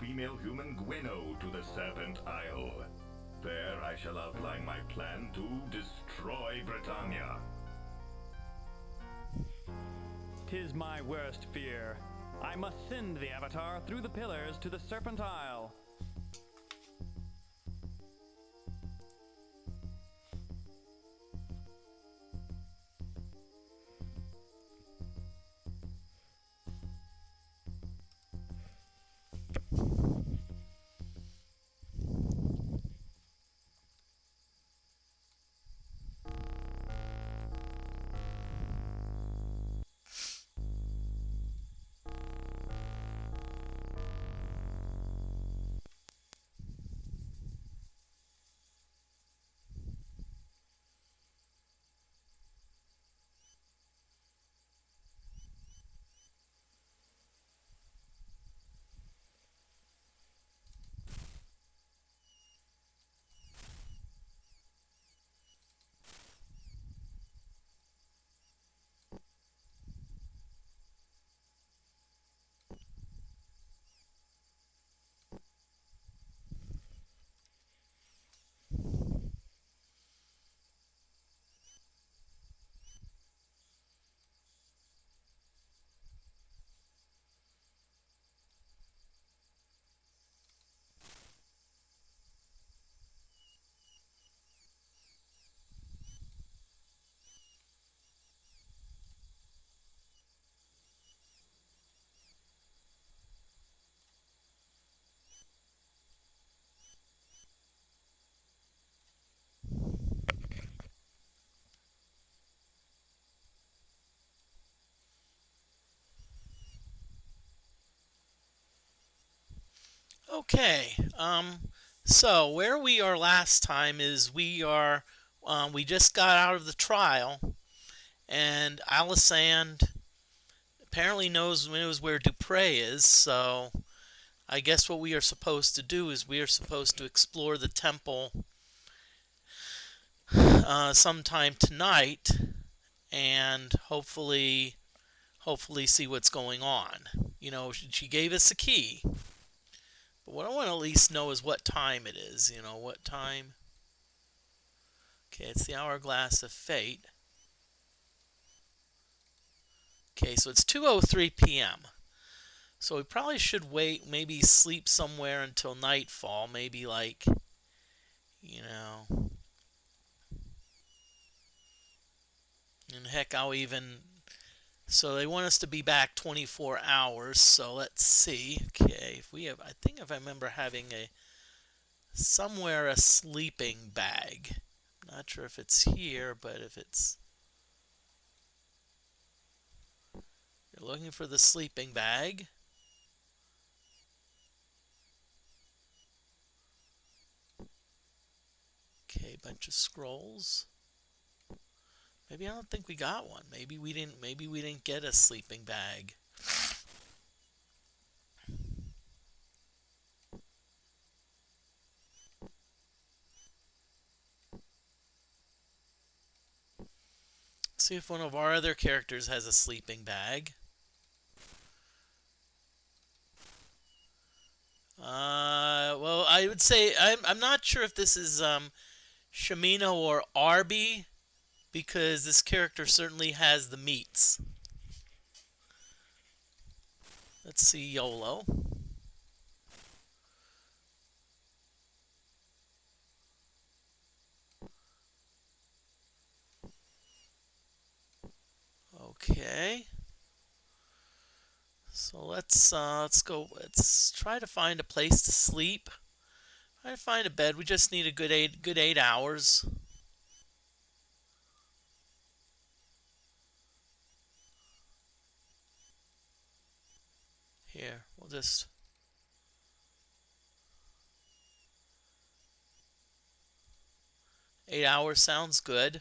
female human Gweno to the Serpent Isle. There I shall outline my plan to destroy Britannia. 'Tis my worst fear. I must send the Avatar through the pillars to the Serpent Isle. Okay, so where we are last time is we just got out of the trial, and Alisand apparently knows where Dupre is, so I guess what we are supposed to do is we are supposed to explore the temple sometime tonight, and hopefully see what's going on. You know, she gave us a key. But what I want to at least know is what time it is. You know, what time? Okay, it's the Hourglass of Fate. Okay, so it's 2:03 p.m. So we probably should wait, maybe sleep somewhere until nightfall. Maybe like, you know. And heck, I'll even... So they want us to be back 24 hours, so let's see. Okay, if we have, I think if I remember having somewhere a sleeping bag. Not sure if it's here, but if it's... You're looking for the sleeping bag. Okay, bunch of scrolls. Maybe I don't think we got one. Maybe we didn't get a sleeping bag. Let's see if one of our other characters has a sleeping bag. Well, I would say I'm not sure if this is Shamino or Arby, because this character certainly has the meats. Let's see YOLO. Okay. So let's go. Let's try to find a place to sleep. Try to find a bed. We just need a good 8 hours. Here, we'll just... $8 sounds good.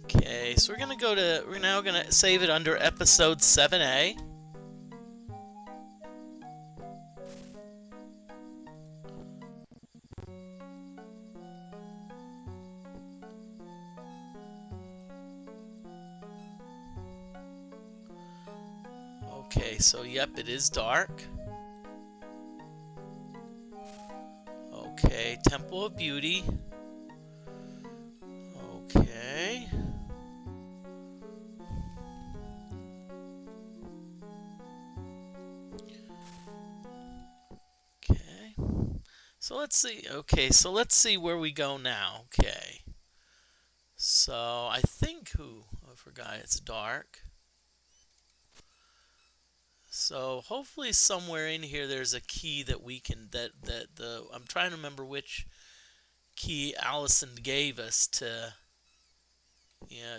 Okay, so we're now gonna save it under episode 7A. Okay, so yep, it is dark. Okay, Temple of Beauty. Okay. Okay. So let's see. Okay, so let's see where we go now. Okay. So I think I forgot it's dark. So hopefully somewhere in here there's a key that we can I'm trying to remember which key Allison gave us to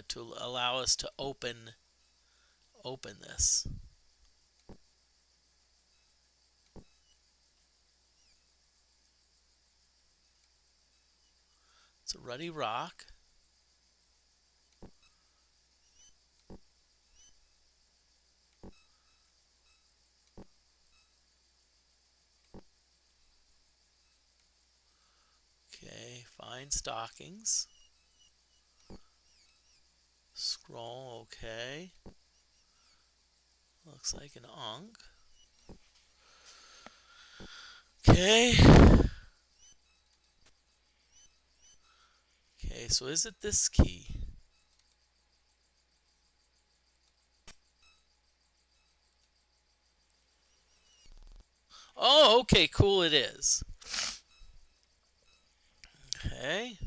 to allow us to open this. It's a ruddy rock. Okay, fine stockings. Scroll, okay. Looks like an ankh. Okay. Okay, so is it this key? Oh, okay, cool it is. Okay.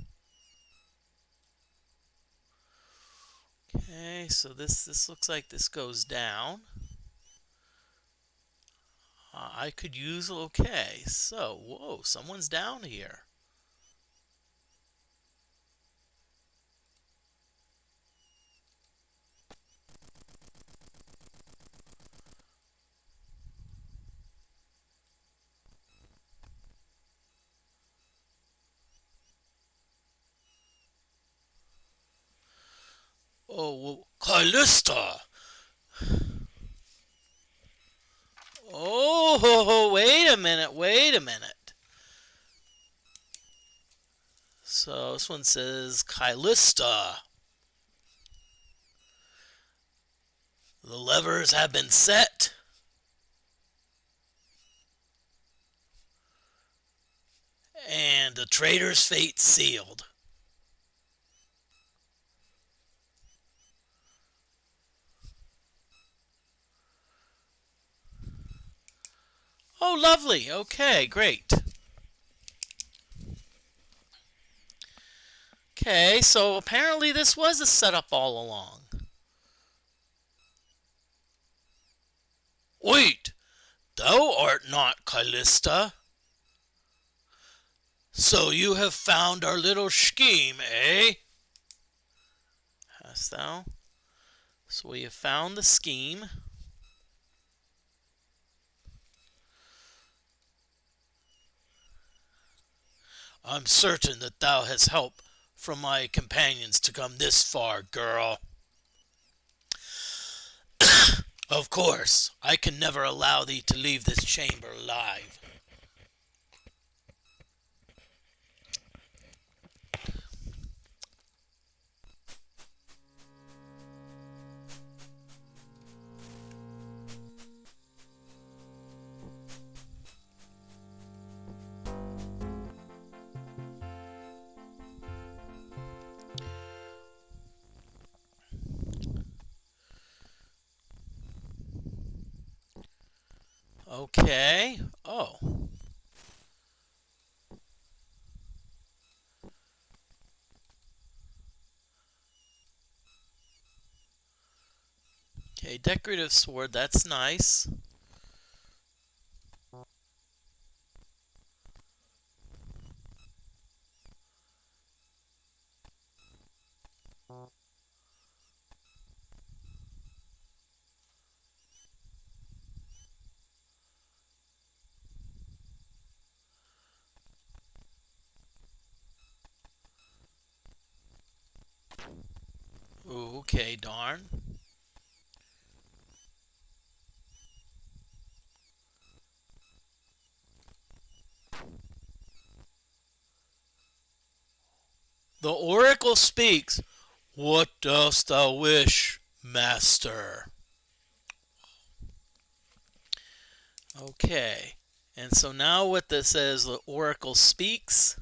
Okay, so this looks like this goes down. I could use, okay, so, whoa, someone's down here. Oh, well, Callista! Oh, wait a minute, wait a minute. So this one says Callista. The levers have been set. And the traitor's fate sealed. Oh, lovely. Okay, great. Okay, so apparently this was a setup all along. Wait, thou art not Callista. So you have found our little scheme, eh? Hast thou? So we have found the scheme. I'm certain that thou hast help from my companions to come this far, girl. Of course, I can never allow thee to leave this chamber alive. Okay. Oh. Okay, decorative sword, that's nice. Ooh, okay, darn. The oracle speaks. What dost thou wish, master? Okay. And so now what this says, the oracle speaks.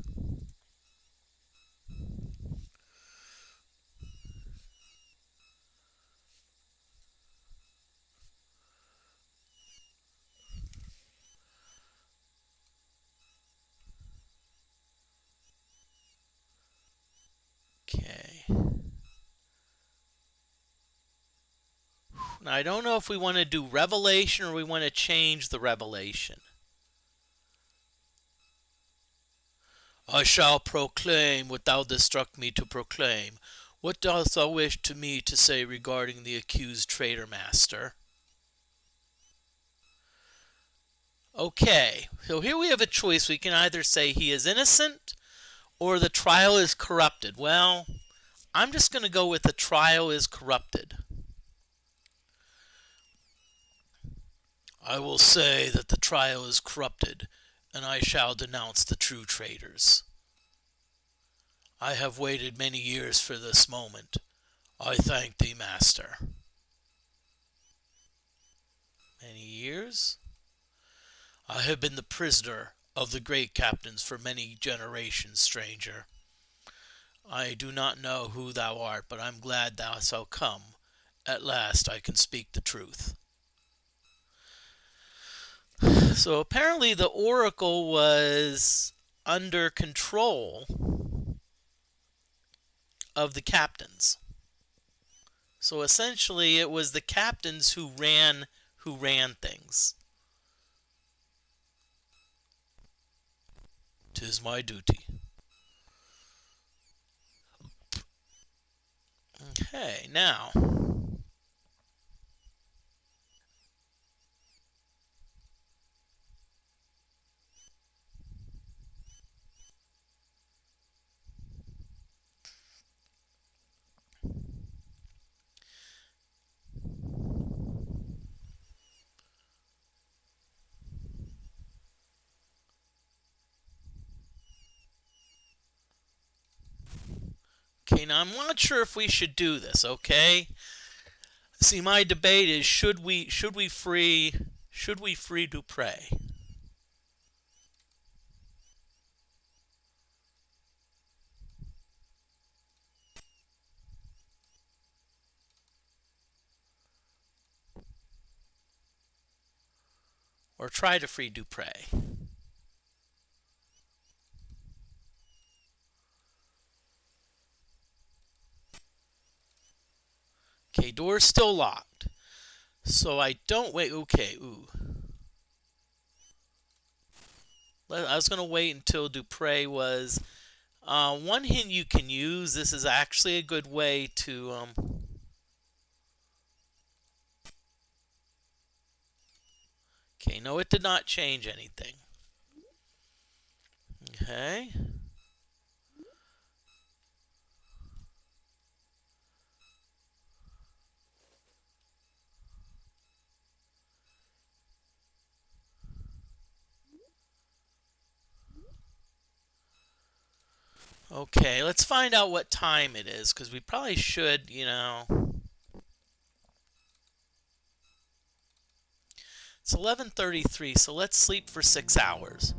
Okay. Now I don't know if we want to do revelation or we want to change the revelation. I shall proclaim what thou instruct me to proclaim. What dost thou wish to me to say regarding the accused traitor, master? Okay, so here we have a choice. We can either say he is innocent or the trial is corrupted. Well, I'm just going to go with the trial is corrupted. I will say that the trial is corrupted, and I shall denounce the true traitors. I have waited many years for this moment. I thank thee, master. Many years? I have been the prisoner of the great captains for many generations, stranger. I do not know who thou art, but I'm glad thou shalt come. At last I can speak the truth. So apparently the oracle was under control of the captains. So essentially it was the captains who ran things. 'Tis my duty. Okay, now okay, now I'm not sure if we should do this, okay? See, my debate is should we free Dupre? Or try to free Dupre? Okay, door's still locked. So I don't wait. Okay, ooh. I was going to wait until Dupre was... one hint you can use, this is actually a good way to... Okay, no, it did not change anything. Okay. Okay, let's find out what time it is, because we probably should, you know... It's 11:33, so let's sleep for 6 hours.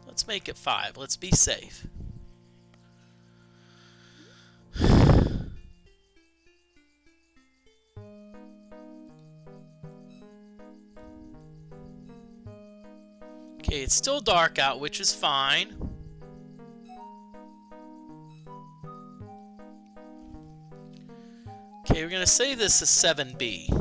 Let's make it 5. Let's be safe. Okay, it's still dark out, which is fine. Okay, we're going to save this as 7B.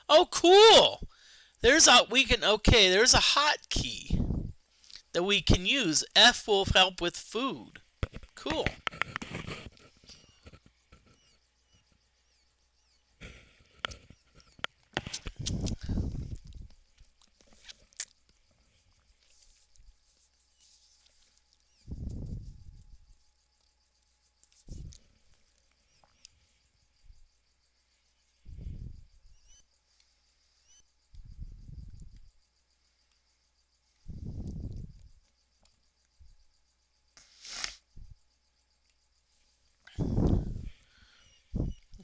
Oh, cool! There's a there's a hotkey that we can use. F will help with food. Cool.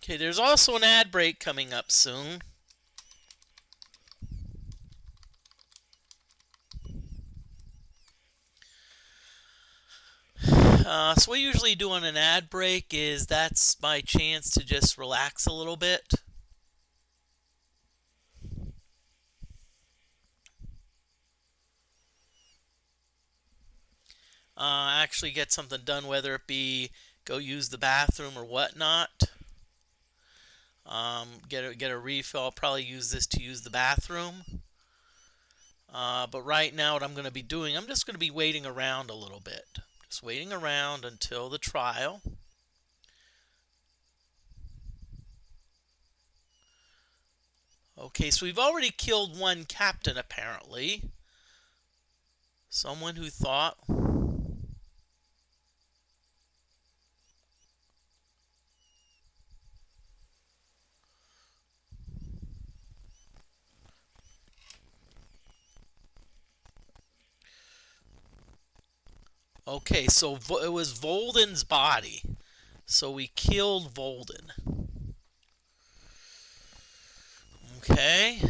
Okay, there's also an ad break coming up soon. So what we usually do on an ad break is that's my chance to just relax a little bit. Actually get something done, whether it be go use the bathroom or whatnot. Get a refill. I'll probably use this to use the bathroom. But right now what I'm going to be doing, I'm just going to be waiting around a little bit. Just waiting around until the trial. Okay, so we've already killed one captain apparently. Someone who thought... Okay, so it was Volden's body. So we killed Volden. Okay.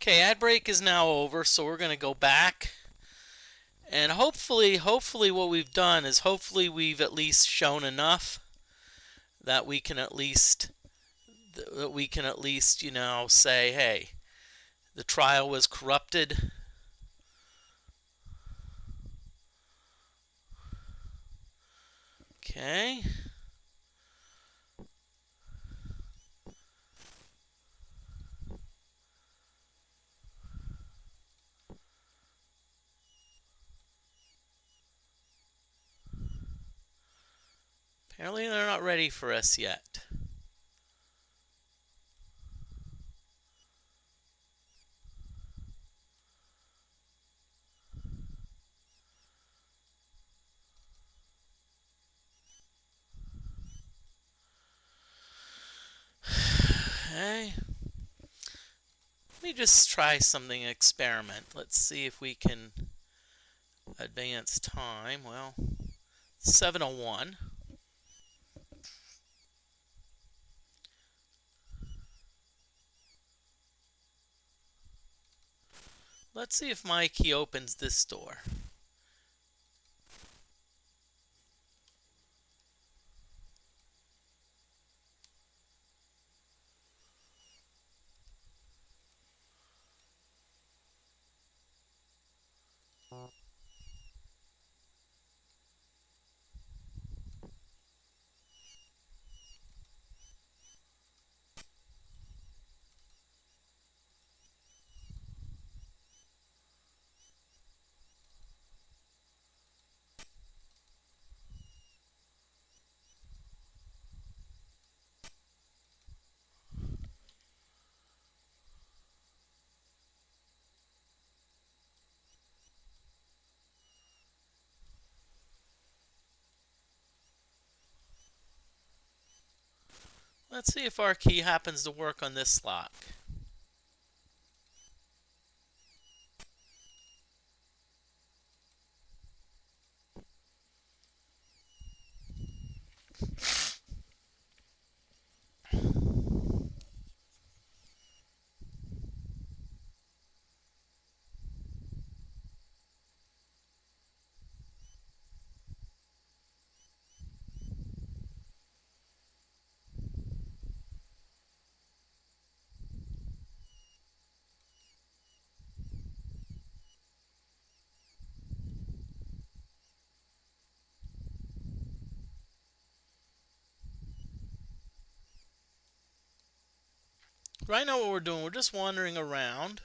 Okay, ad break is now over, so we're going to go back. And hopefully what we've done is hopefully we've at least shown enough that we can at least you know, say, hey, the trial was corrupted. Okay. Apparently they're not ready for us yet. Okay. Let me just try something experiment. Let's see if we can advance time. Well, 7:01. Let's see if my key opens this door. Let's see if our key happens to work on this lock. Right now what we're doing, we're just wandering around.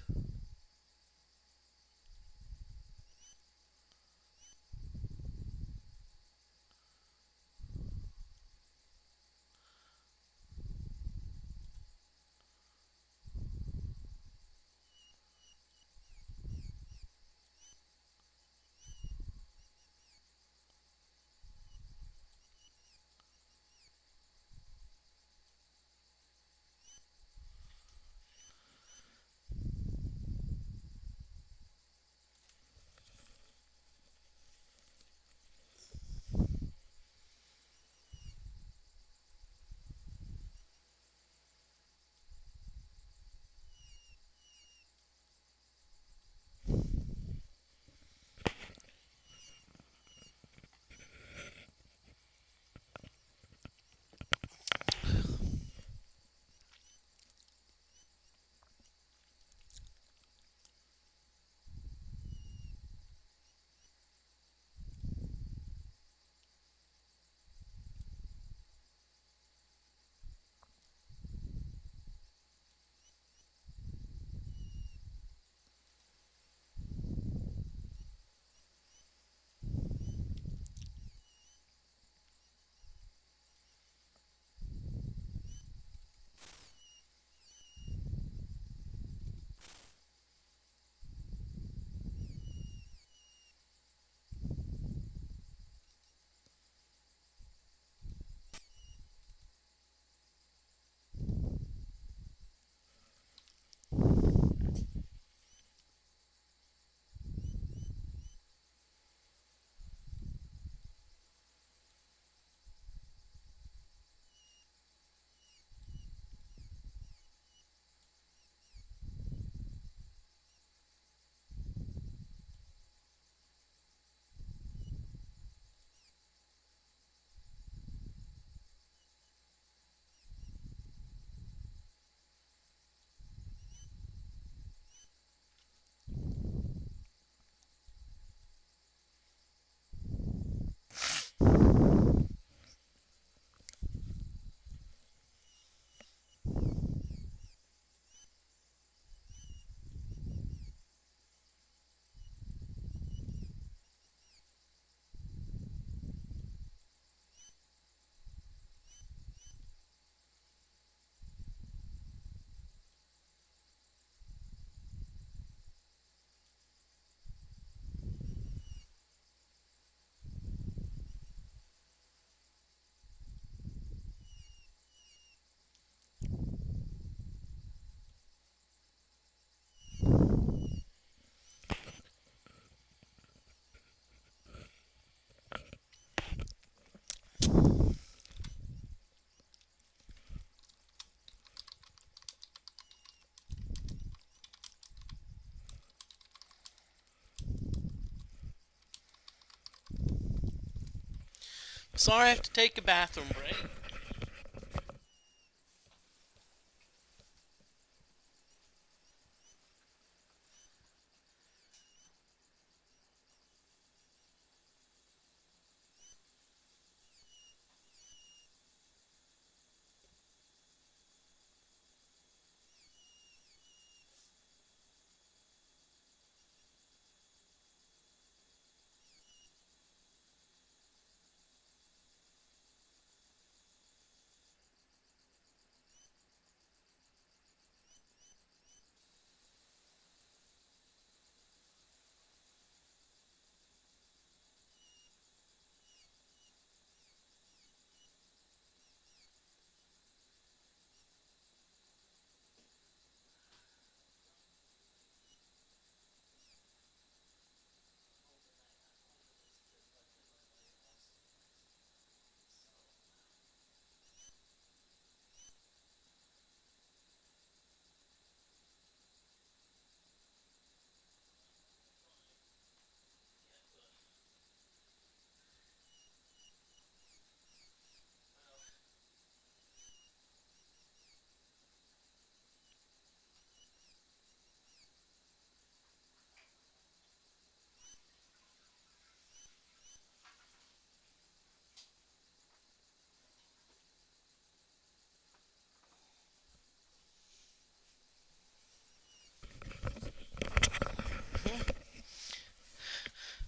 Sorry, I have to take a bathroom break.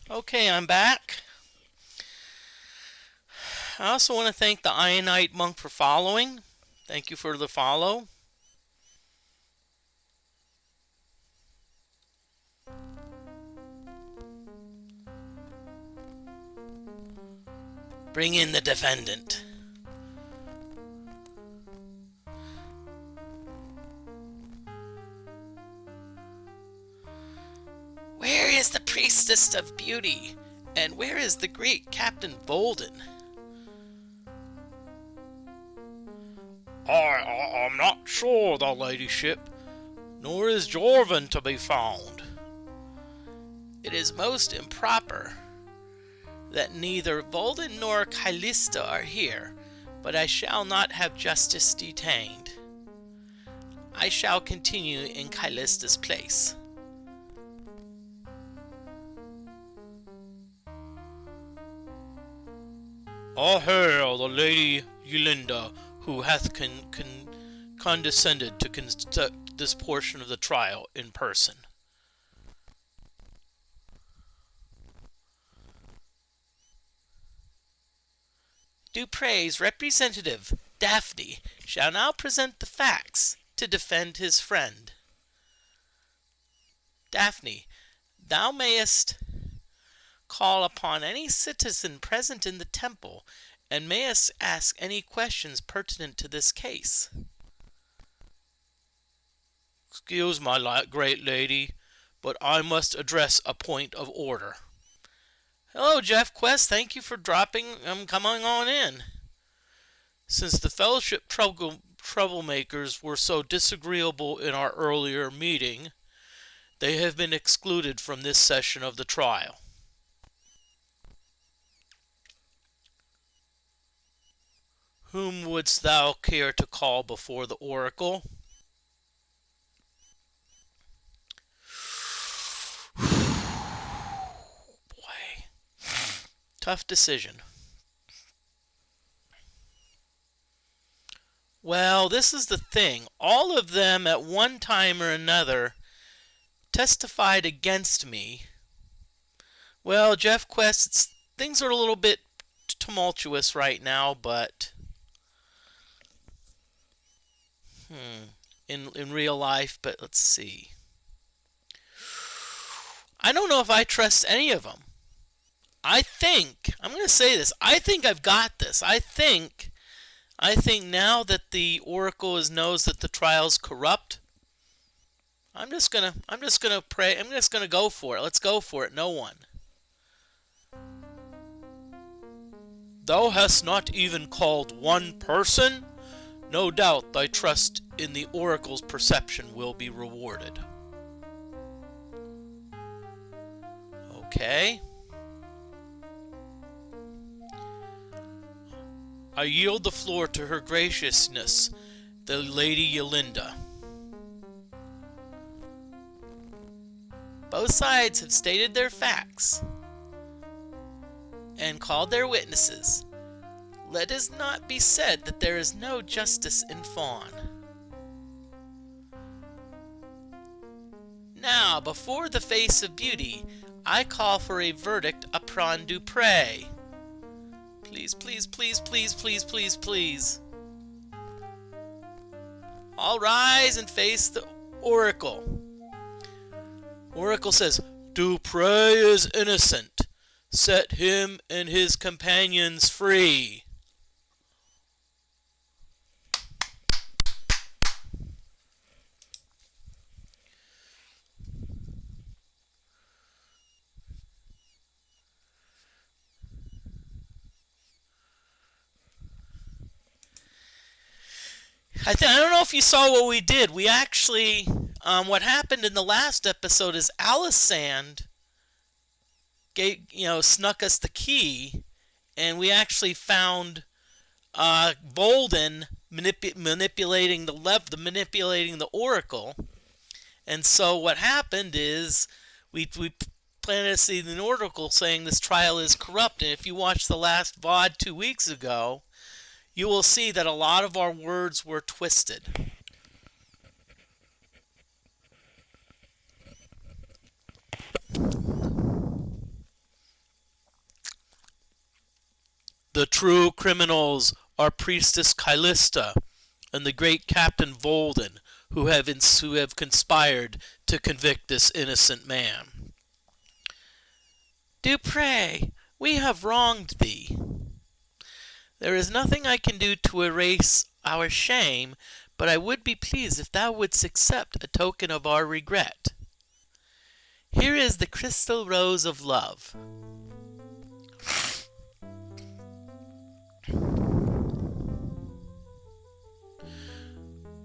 Okay, I'm back. I also want to thank the Ionite monk for following. Thank you for the follow. Bring in the defendant. Where is the priestess of beauty? And where is the great Captain Bolden? I'm not sure, the ladyship, nor is Jorvin to be found. It is most improper that neither Bolden nor Callista are here, but I shall not have justice detained. I shall continue in Callista's place. I hail the Lady Yolinda, who hath condescended to conduct this portion of the trial in person. Dupre's representative, Daphne, shall now present the facts to defend his friend. Daphne, thou mayest call upon any citizen present in the temple, and mayest ask any questions pertinent to this case. Excuse my great lady, but I must address a point of order. Hello, Jeff Quest. Thank you for coming on in. Since the Fellowship troublemakers were so disagreeable in our earlier meeting, they have been excluded from this session of the trial. Whom wouldst thou care to call before the oracle? Boy. Tough decision. Well, this is the thing. All of them at one time or another testified against me. Well, Jeff Quest, things are a little bit tumultuous right now, but in real life, but let's see. I don't know if I trust any of them. I'm going to say this, I think I've got this. I think now that the Oracle knows that the trial's corrupt, I'm just gonna pray. I'm just gonna go for it. Let's go for it. No one. Thou hast not even called one person? No doubt thy trust in the Oracle's perception will be rewarded. Okay. I yield the floor to Her Graciousness, the Lady Yolinda. Both sides have stated their facts and called their witnesses. Let it not be said that there is no justice in Fawn. Now, before the face of beauty, I call for a verdict upon Dupre. Please, please, please, please, please, please, please. All rise and face the Oracle. Oracle says, Dupre is innocent. Set him and his companions free. I don't know if you saw what we did. We actually, what happened in the last episode is Alicent snuck us the key, and we actually found Bolden manipulating the Oracle. And so what happened is we planted to see the Oracle saying this trial is corrupt. And if you watch the last VOD 2 weeks ago, you will see that a lot of our words were twisted. The true criminals are Priestess Callista and the great Captain Volden, who have conspired to convict this innocent man. Dupre, we have wronged thee. There is nothing I can do to erase our shame, but I would be pleased if thou wouldst accept a token of our regret. Here is the crystal rose of love.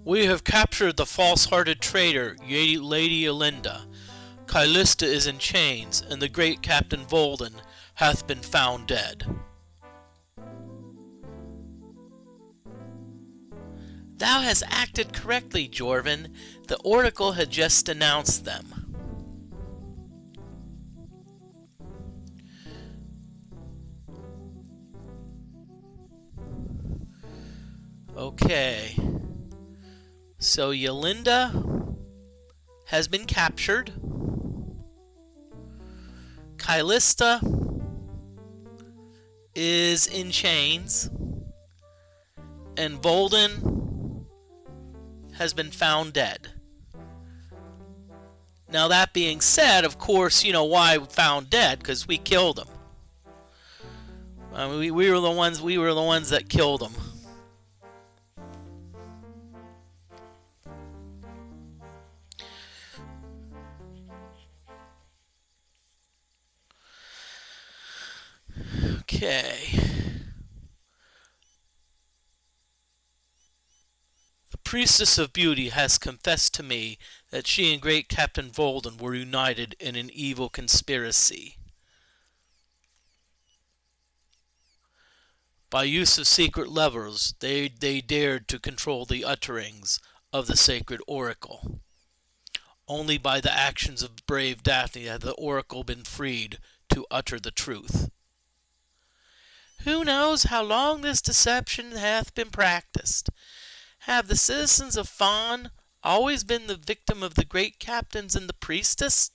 We have captured the false-hearted traitor, Lady Yolinda. Callista is in chains, and the great Captain Volden hath been found dead. Thou hast acted correctly, Jorvin. The Oracle had just denounced them. Okay. So Yolinda has been captured. Callista is in chains. And Volden has been found dead. Now that being said, of course, you know why found dead, because we killed him. We were the ones that killed him. Okay. The Priestess of Beauty has confessed to me that she and great Captain Volden were united in an evil conspiracy. By use of secret levers, they dared to control the utterings of the sacred oracle. Only by the actions of brave Daphne had the oracle been freed to utter the truth. Who knows how long this deception hath been practiced? Have the citizens of Fawn always been the victim of the great captains and the priestess?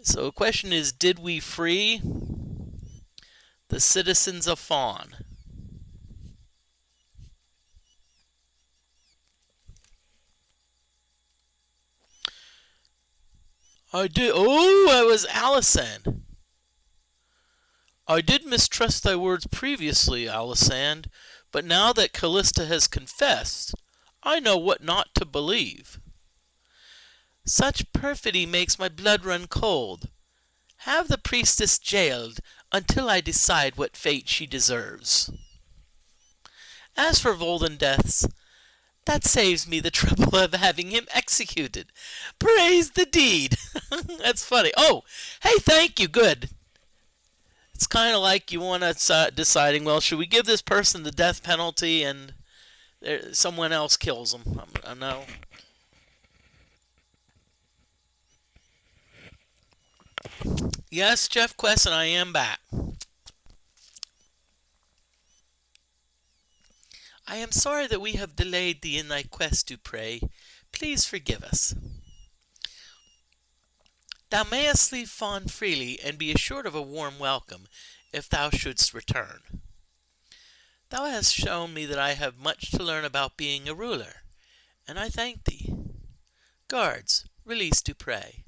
So the question is, did we free the citizens of Fawn? I did. Oh, it was Alicent. I did mistrust thy words previously, Alicent, but now that Callista has confessed, I know what not to believe. Such perfidy makes my blood run cold. Have the priestess jailed until I decide what fate she deserves. As for Volden deaths, that saves me the trouble of having him executed. Praise the deed. That's funny. Oh, hey, thank you. Good. It's kind of like you want to deciding, well, should we give this person the death penalty and someone else kills them? I know. Yes, Jeff Quest, and I am back. I am sorry that we have delayed thee in thy quest, Dupre. Please forgive us. Thou mayest leave Fawn freely, and be assured of a warm welcome, if thou shouldst return. Thou hast shown me that I have much to learn about being a ruler, and I thank thee. Guards, release Dupre.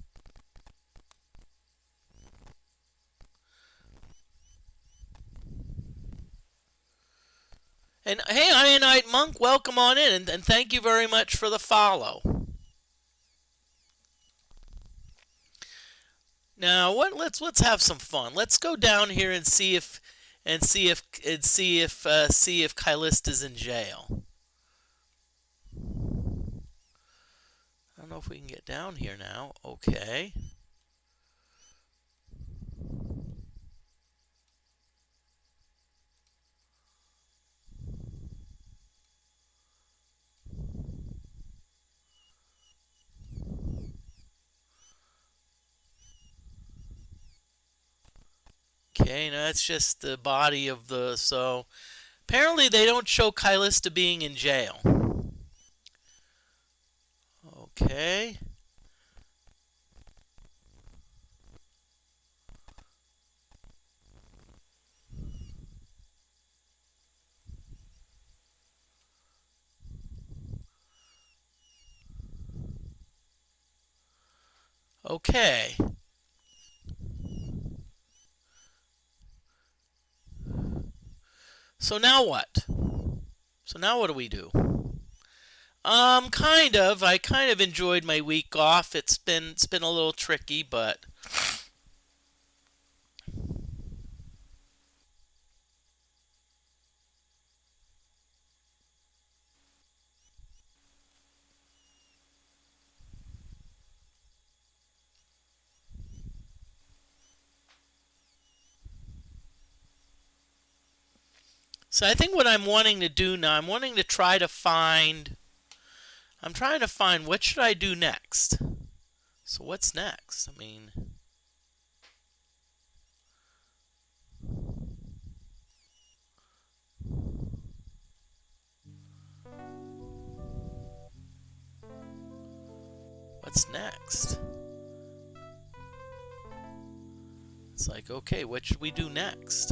And hey, Ionite Monk, welcome on in, and thank you very much for the follow. Now, let's have some fun. Let's go down here and see if Kylista's in jail. I don't know if we can get down here now. Okay. Okay, now that's just the body of the... So, apparently they don't show Kylista being in jail. Okay. Okay. So now what? So now what do we do? Kind of. I kind of enjoyed my week off. It's been a little tricky, but so I think what I'm wanting to do now, I'm wanting to try to find I'm trying to find what should I do next. So what's next? I mean, what's next? It's like, okay, what should we do next?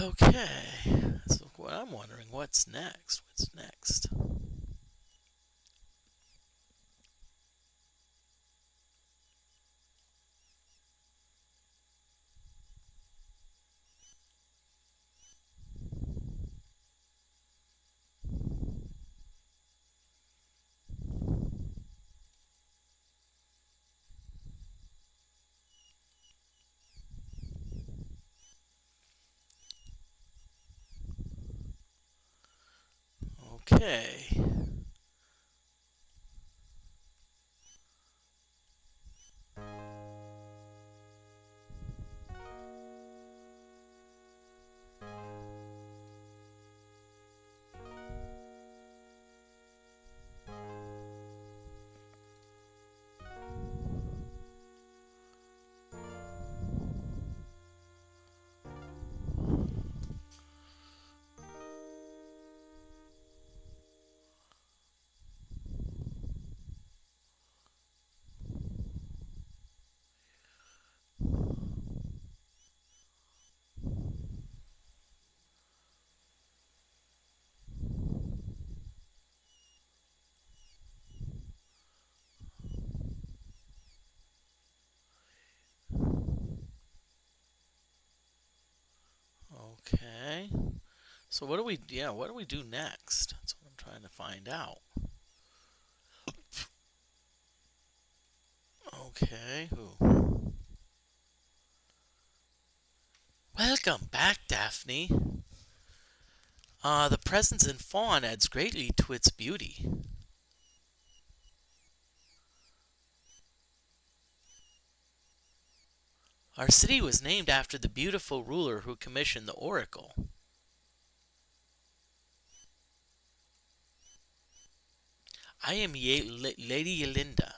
Okay, so what I'm wondering, what's next? What's next? Okay. So what do we, yeah, what do we do next? That's what I'm trying to find out. Okay, who? Welcome back, Daphne. The presence in Fawn adds greatly to its beauty. Our city was named after the beautiful ruler who commissioned the oracle. I am Lady Yelinda.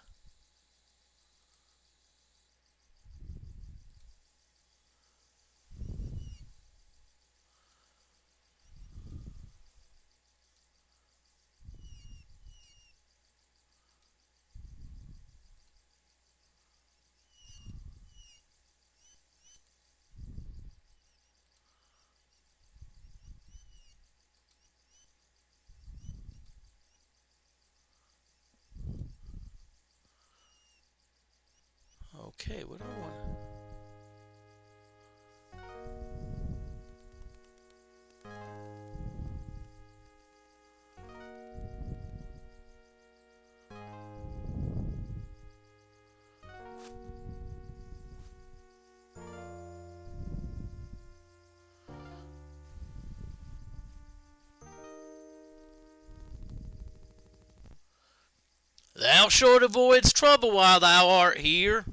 Okay, what do I want? Thou short avoids trouble while thou art here.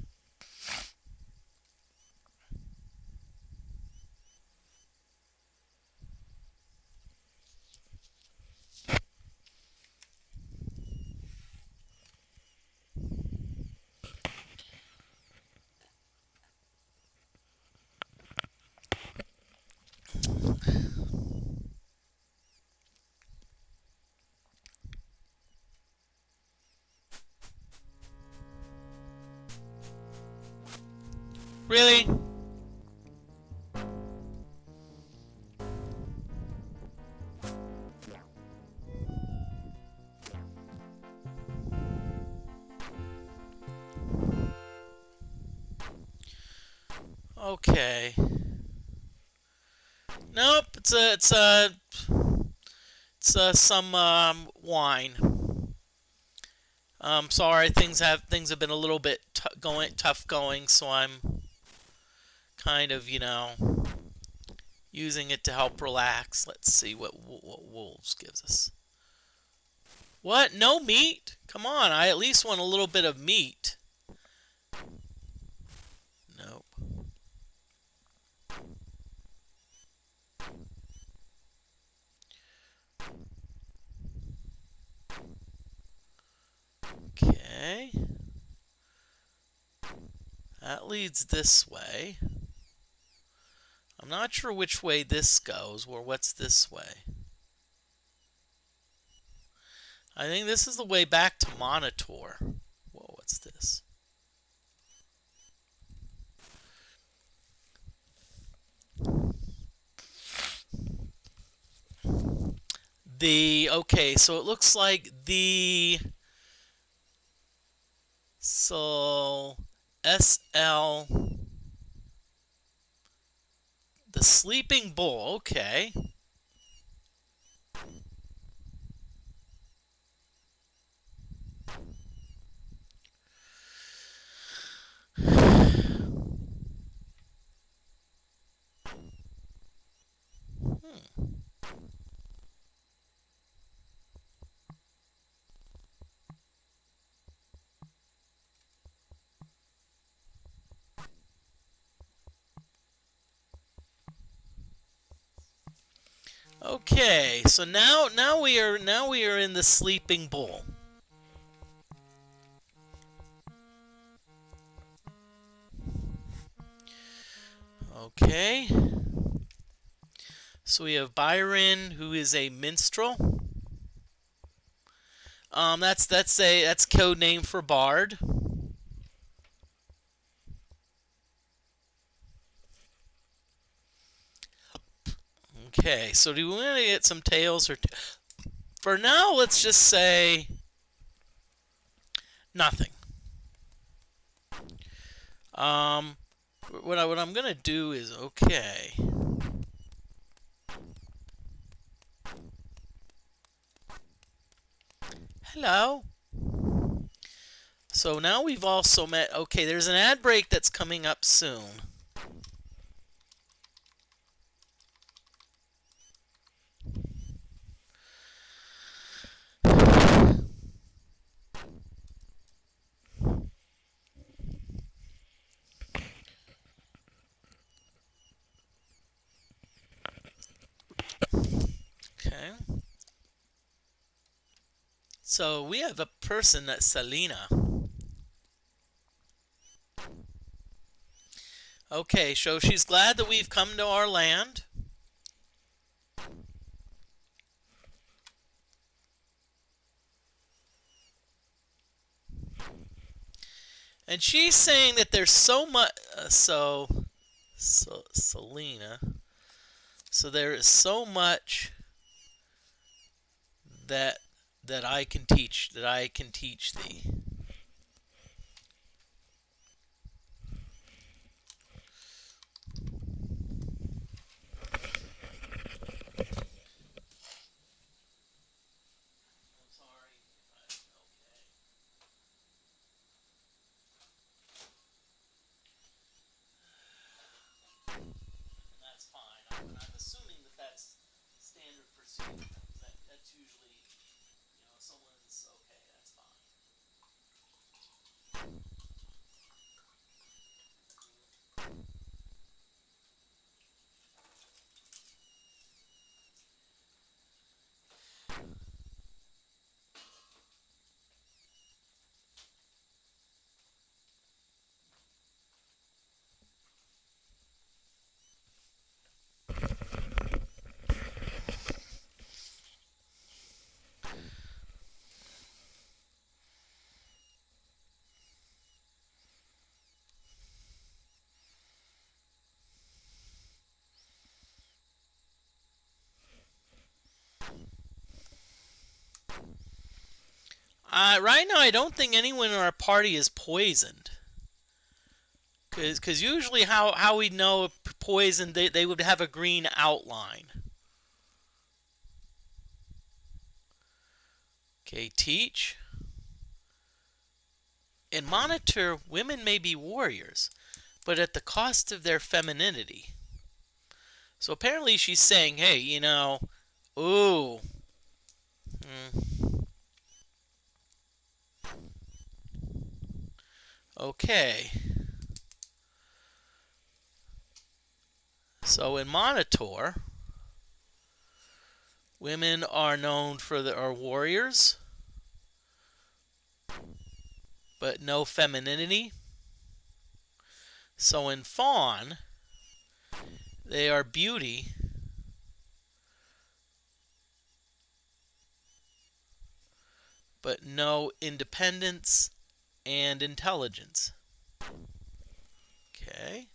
Really? Okay. Nope, it's some wine. Sorry, things have been a little bit tough going, so I'm kind of, using it to help relax. Let's see what Wolves gives us. What? No meat? Come on, I at least want a little bit of meat. Nope. Okay. That leads this way. I'm not sure which way this goes, or what's this way. I think this is the way back to Monitor. Whoa, what's this? Okay, so it looks like SL, the Sleeping Bull, okay. Okay, so now we are in the Sleeping Bull. Okay. So we have Byron, who is a minstrel. That's code name for Bard. Okay, so do we want to get some tails or? For now, let's just say nothing. What I'm gonna do is okay. Hello. So now we've also met. Okay, there's an ad break that's coming up soon. Okay. So we have a person that's Selena. Okay, so she's glad that we've come to our land. And she's saying that there's so much. Selena. So there is so much that I can teach thee. That's fine. I'm assuming that that's standard procedure. That's usually, someone's okay. That's fine. Right now, I don't think anyone in our party is poisoned. Because usually how we know poison, they would have a green outline. Okay, teach. And monitor, women may be warriors, but at the cost of their femininity. So apparently she's saying, hey, ooh. Okay. So in Monitor, women are known for are warriors, but no femininity. So in Fawn, they are beauty, but no independence and intelligence. Okay.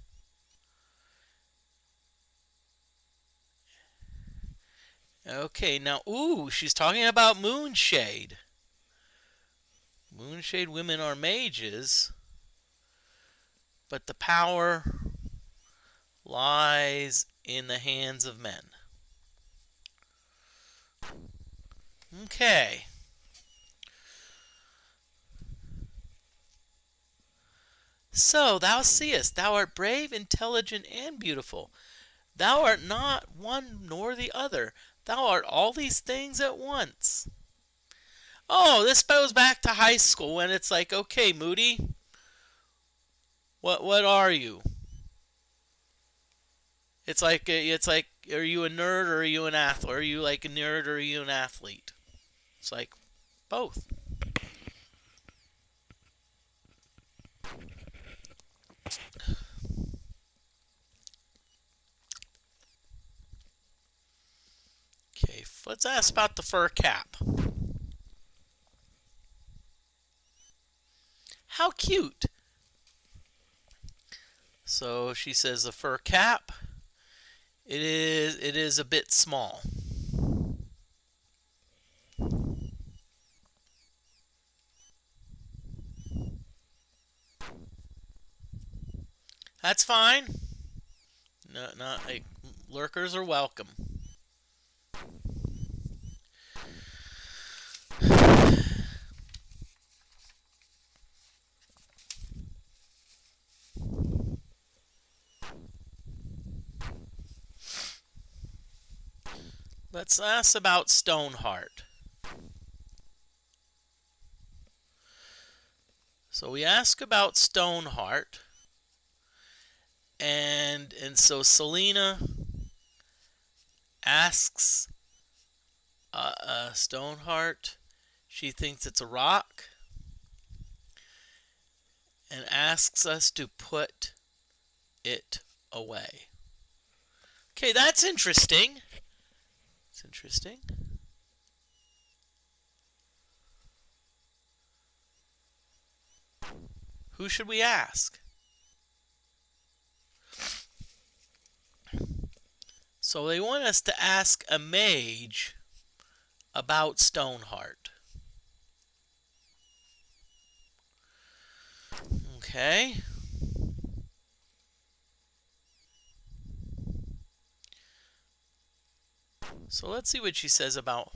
Okay, now, ooh, she's talking about Moonshade. Moonshade women are mages, but the power lies in the hands of men. Okay. So thou seest, thou art brave, intelligent, and beautiful. Thou art not one nor the other. Thou art all these things at once. Oh, this goes back to high school when it's like, okay, Moody, what are you? It's like, are you a nerd or are you an athlete? Are you like a nerd or are you an athlete? It's like both. Okay, let's ask about the fur cap. How cute. So she says the fur cap, it is a bit small. That's fine. No, not like lurkers are welcome. Let's ask about Stoneheart. So we ask about Stoneheart, and so Selena asks Stoneheart. She thinks it's a rock, and asks us to put it away. Okay, that's interesting. It's interesting. Who should we ask? So they want us to ask a mage about Stoneheart. Okay. So let's see what she says about.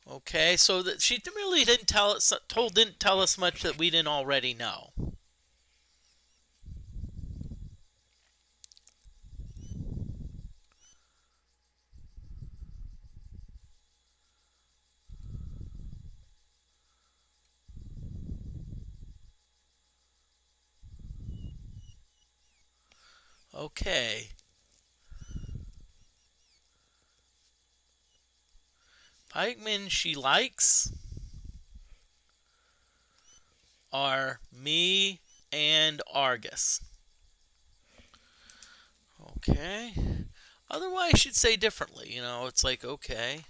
Okay, so that she really didn't tell us much that we didn't already know. Okay. Pikemen she likes are me and Argus. Okay. Otherwise, she'd say differently. You know, it's like, okay.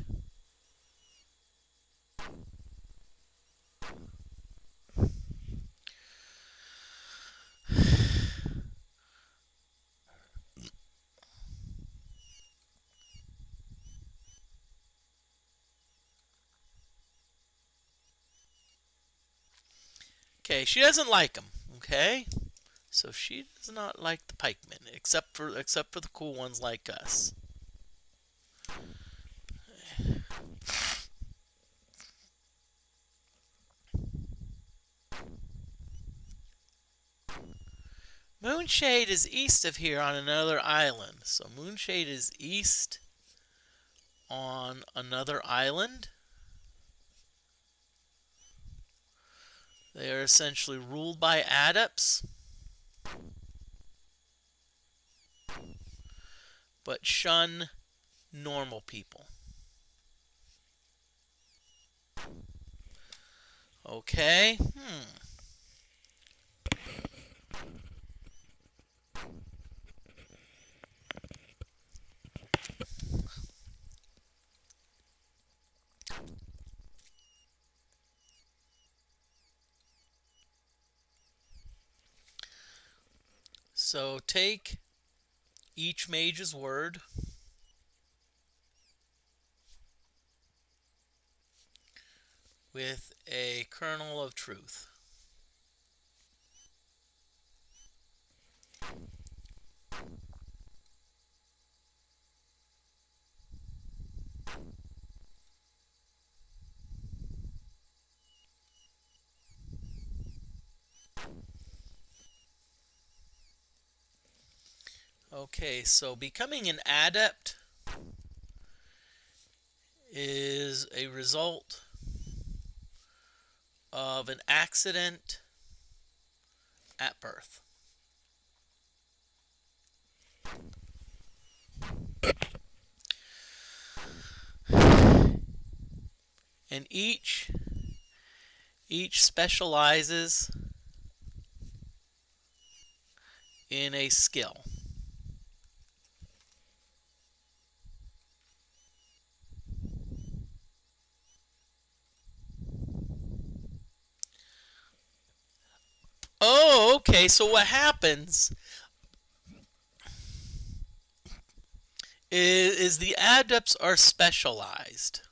Okay, she doesn't like them. Okay, so she does not like the pikemen, except for the cool ones like us. Moonshade is east of here on another island. So Moonshade is east on another island. They are essentially ruled by adepts, but shun normal people. Okay. So take each mage's word with a kernel of truth. Okay, so becoming an adept is a result of an accident at birth. And each specializes in a skill. Oh, okay, so what happens is the adepts are specialized.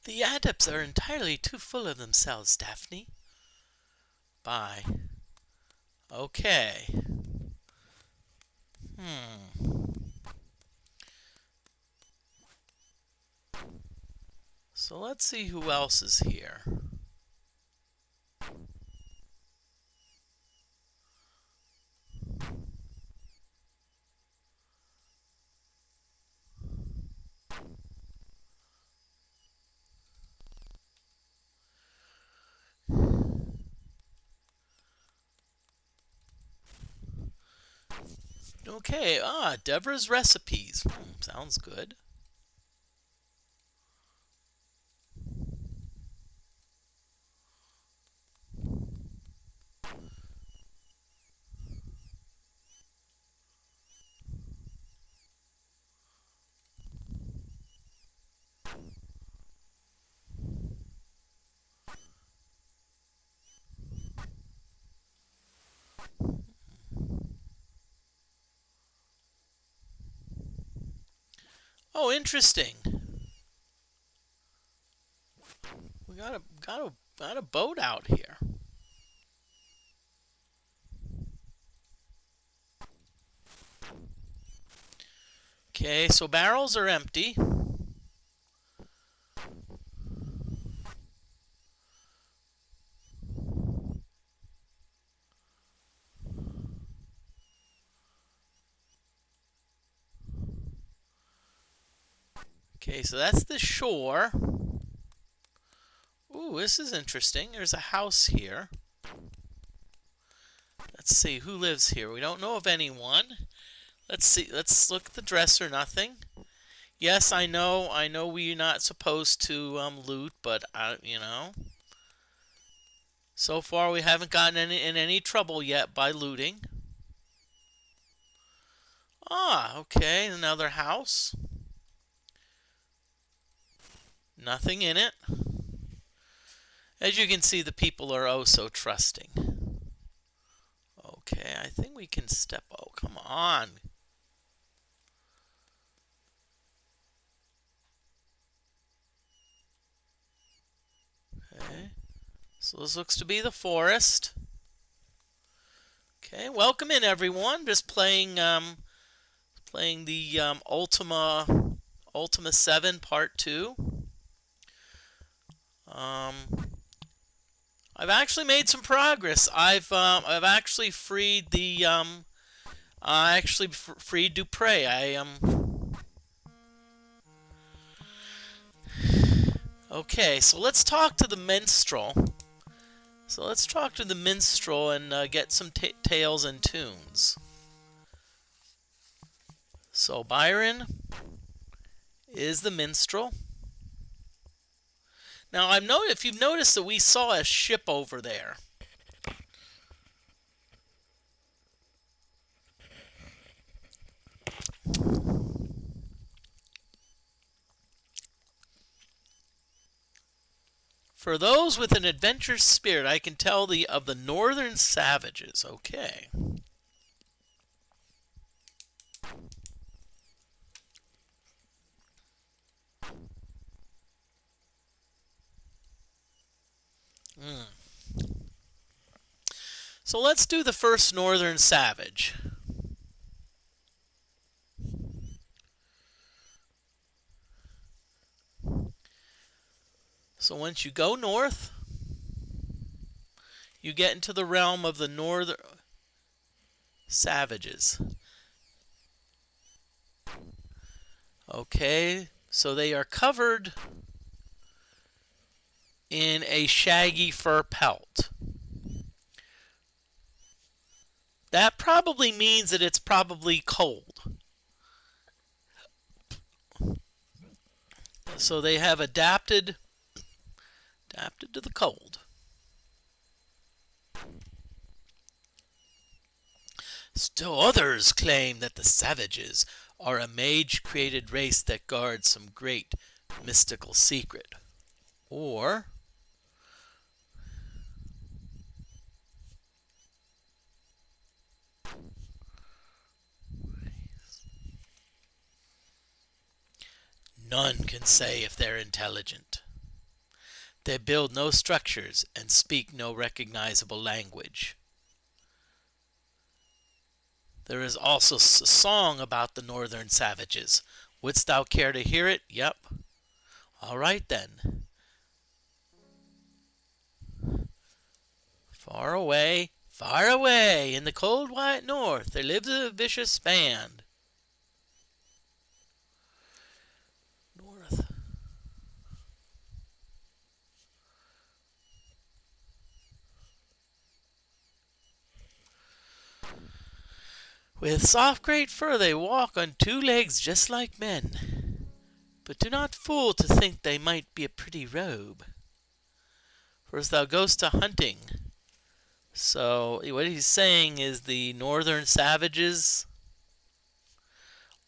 The adepts are entirely too full of themselves, Daphne. Bye. Okay. So let's see who else is here. Okay, Deborah's recipes. Sounds good. Oh, interesting. We got a boat out here. Okay, so barrels are empty. Okay, so that's the shore. Ooh, this is interesting. There's a house here. Let's see, who lives here? We don't know of anyone. Let's see, let's look at the dresser, nothing. Yes, I know we're not supposed to loot, but, you know. So far, we haven't gotten in any trouble yet by looting. Ah, okay, another house. Nothing in it. As you can see, the people are oh so trusting. Okay, I think we can step... Oh, come on. Okay, so this looks to be the forest. Okay, welcome in everyone. Just playing the Ultima 7 Part 2. I've actually made some progress. I've actually freed the freed Dupre. Okay, so let's talk to the minstrel. And get some tales and tunes. So Byron is the minstrel. Now, if you've noticed that we saw a ship over there. For those with an adventurous spirit, I can tell thee of the northern savages. Okay. So let's do the first northern savage. So once you go north, you get into the realm of the northern savages. Okay, so they are covered in a shaggy fur pelt. That probably means that it's probably cold. So they have adapted to the cold. Still others claim that the savages are a mage-created race that guards some great mystical secret. Or none can say if they're intelligent. They build no structures and speak no recognizable language. There is also a song about the northern savages. Wouldst thou care to hear it? Yep. All right then. Far away, in the cold white north, there lives a vicious band. North. With soft great fur they walk on two legs just like men. But do not fool to think they might be a pretty robe. For as thou goest a hunting. So what he's saying is the northern savages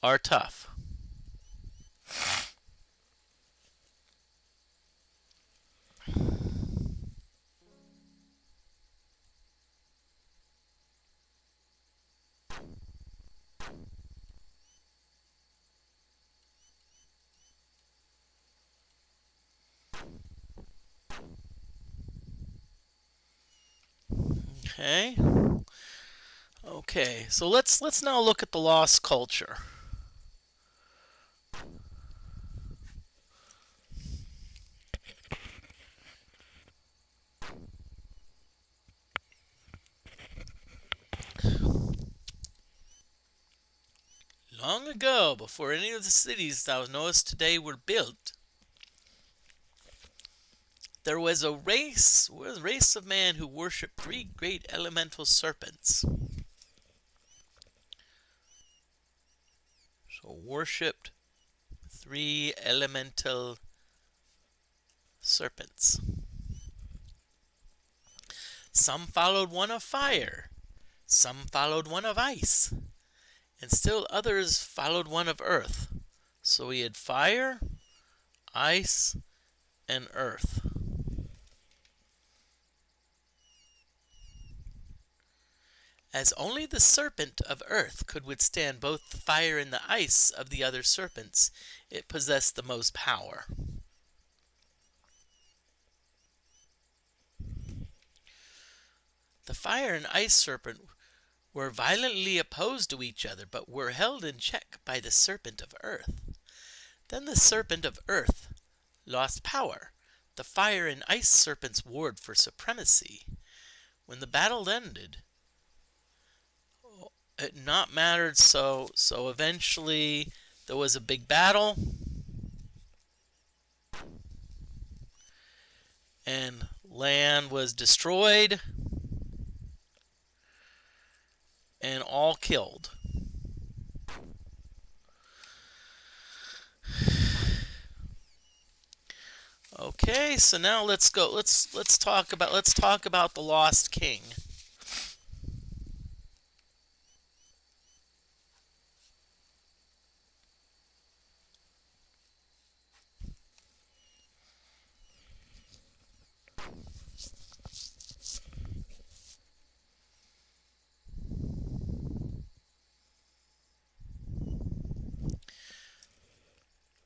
are tough. Okay, so let's now look at the lost culture. Long ago, before any of the cities thou knowest today were built, there was a race of man who worshipped three great elemental serpents. So worshipped three elemental serpents. Some followed one of fire, some followed one of ice, and still others followed one of earth. So we had fire, ice, and earth. As only the serpent of earth could withstand both the fire and the ice of the other serpents, it possessed the most power. The fire and ice serpent were violently opposed to each other, but were held in check by the serpent of earth. Then the serpent of earth lost power. The fire and ice serpents warred for supremacy. When the battle ended, it not mattered, so eventually there was a big battle, and land was destroyed and all killed. Okay, so now let's talk about the Lost King.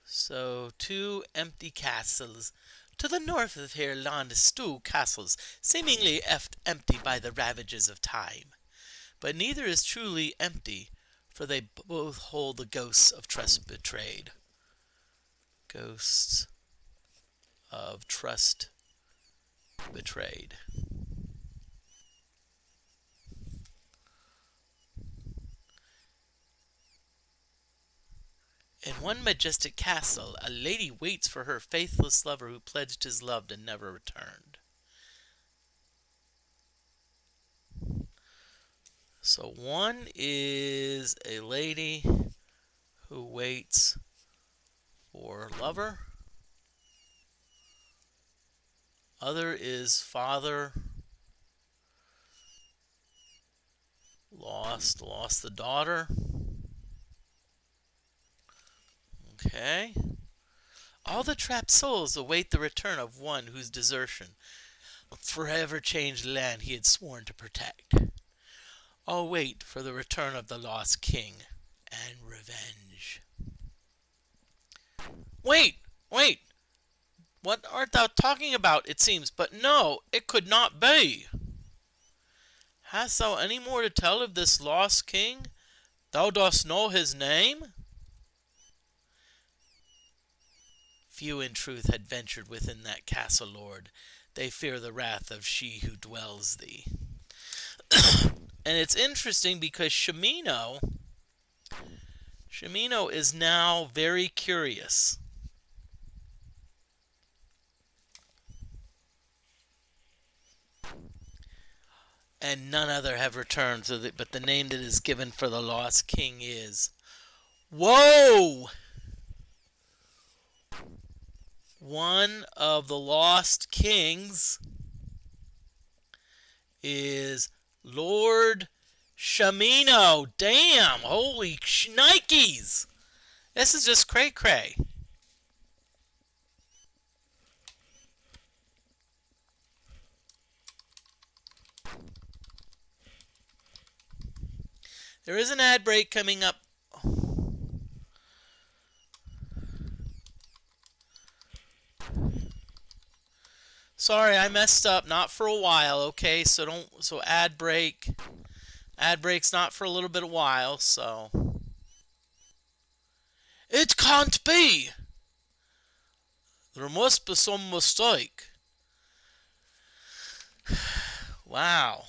So, two empty castles. To the north of here land two castles, seemingly left empty by the ravages of time. But neither is truly empty, for they both hold the ghosts of trust betrayed. Ghosts of trust betrayed. In one majestic castle, a lady waits for her faithless lover who pledged his love and never returned. So one is a lady who waits for her lover. Other is father lost the daughter. Okay. All the trapped souls await the return of one whose desertion forever changed the land he had sworn to protect. All wait for the return of the lost king and revenge. Wait! What art thou talking about, it seems? But no, it could not be. Hast thou any more to tell of this lost king? Thou dost know his name? Few in truth had ventured within that castle, Lord. They fear the wrath of she who dwells thee. And it's interesting because Shimino is now very curious. And none other have returned, but the name that is given for the lost king is... Whoa! One of the lost kings is Lord Shimino. Damn! Holy shnikes! This is just cray-cray. There is an ad break coming up. Sorry, I messed up. Not for a while, okay? So ad break. Ad break's not for a little bit of while, so. It can't be! There must be some mistake. Wow.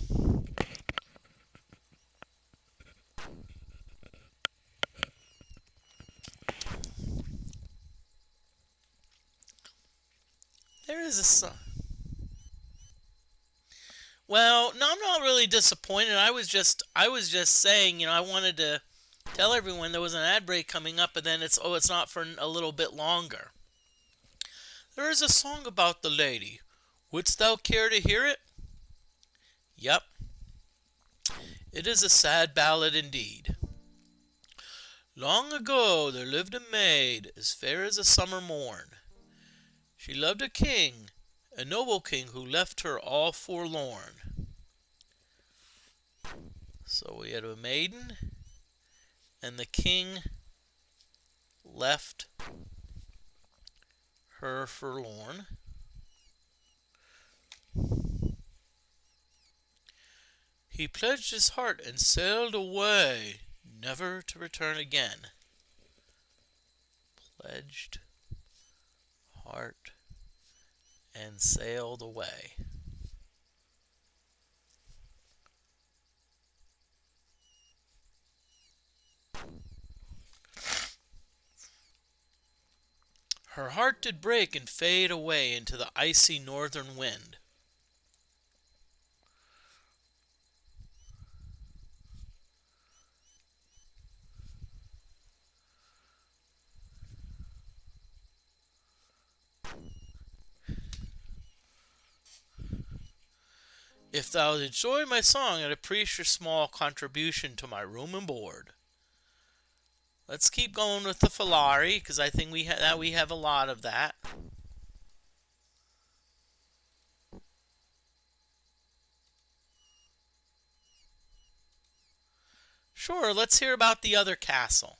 There is a song. Well, no, I'm not really disappointed. I was just saying, you know, I wanted to tell everyone there was an ad break coming up, and then it's not for a little bit longer. There is a song about the lady. Wouldst thou care to hear it? Yep. It is a sad ballad indeed. Long ago there lived a maid as fair as a summer morn. She loved a king, a noble king who left her all forlorn. So we had a maiden, and the king left her forlorn. He pledged his heart and sailed away, never to return again. Pledged heart and sailed away. Her heart did break and fade away into the icy northern wind. If thou enjoy my song, I'd appreciate your small contribution to my room and board. Let's keep going with the Filari, because I think we have a lot of that. Sure, let's hear about the other castle.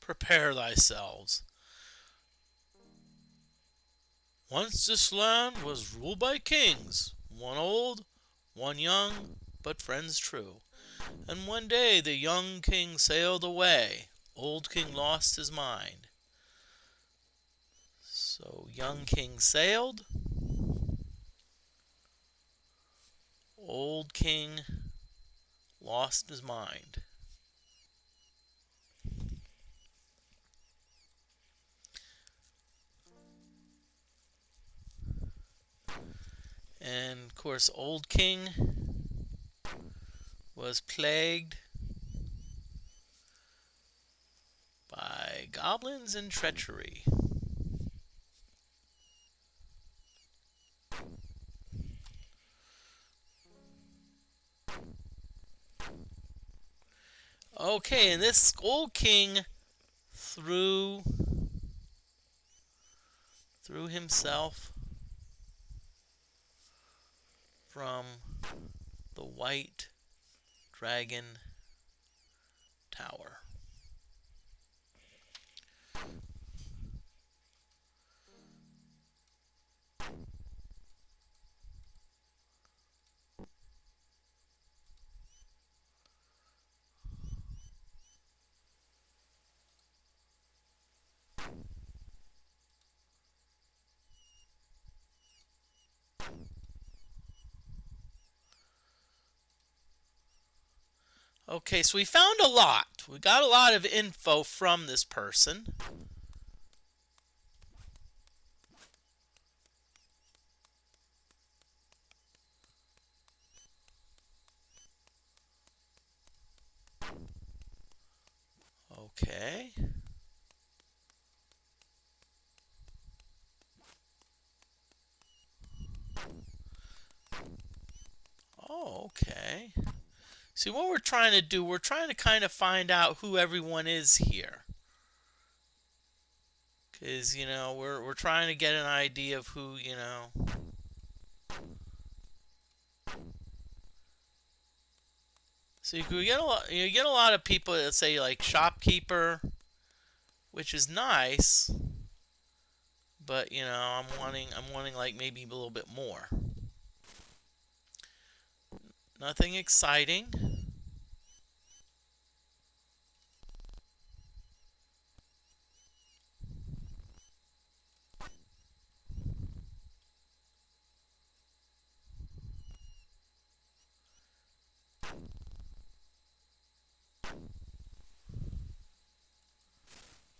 Prepare thyselves. Once this land was ruled by kings, one old, one young, but friends true. And one day the young king sailed away. Old king lost his mind. So young king sailed. Old king lost his mind. And of course, old king was plagued by goblins and treachery. Okay, and this old king threw himself from the White Dragon Tower. Okay, so we found a lot. We got a lot of info from this person. Okay. Oh, okay. See, what we're trying to do, we're trying to kind of find out who everyone is here. Because, you know, we're trying to get an idea of who, you know. So you get a lot of people that say like shopkeeper, which is nice, but you know, I'm wanting like maybe a little bit more. Nothing exciting.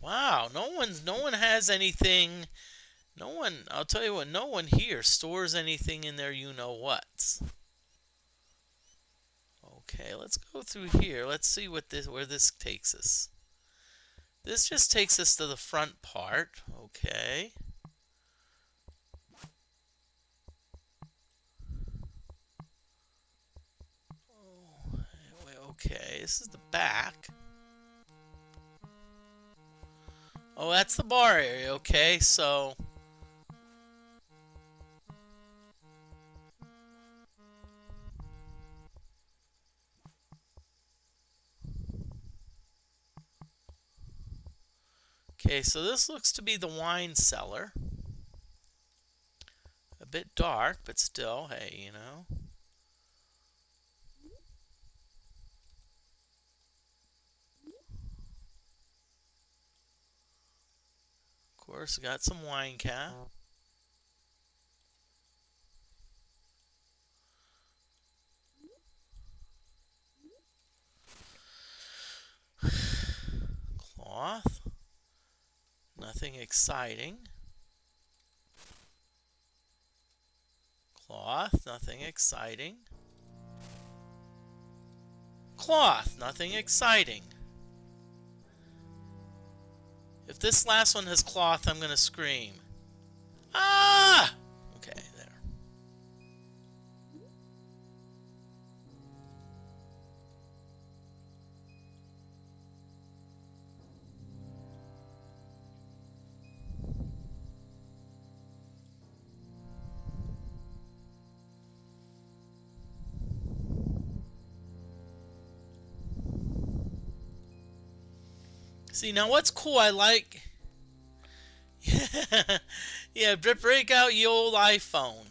Wow, no one has anything. No one, I'll tell you what, no one here stores anything in their you-know-whats. Okay, let's go through here. Let's see where this takes us. This just takes us to the front part. Okay. Okay, this is the back. Oh, that's the bar area. Okay, so okay, so this looks to be the wine cellar. A bit dark, but still, hey, you know. Of course, got some wine cap. Cloth. Nothing exciting. Cloth. Nothing exciting. Cloth. Nothing exciting. If this last one has cloth, I'm going to scream. Ah! Okay, there. See, now what's cool, I like... yeah, break out your old iPhone.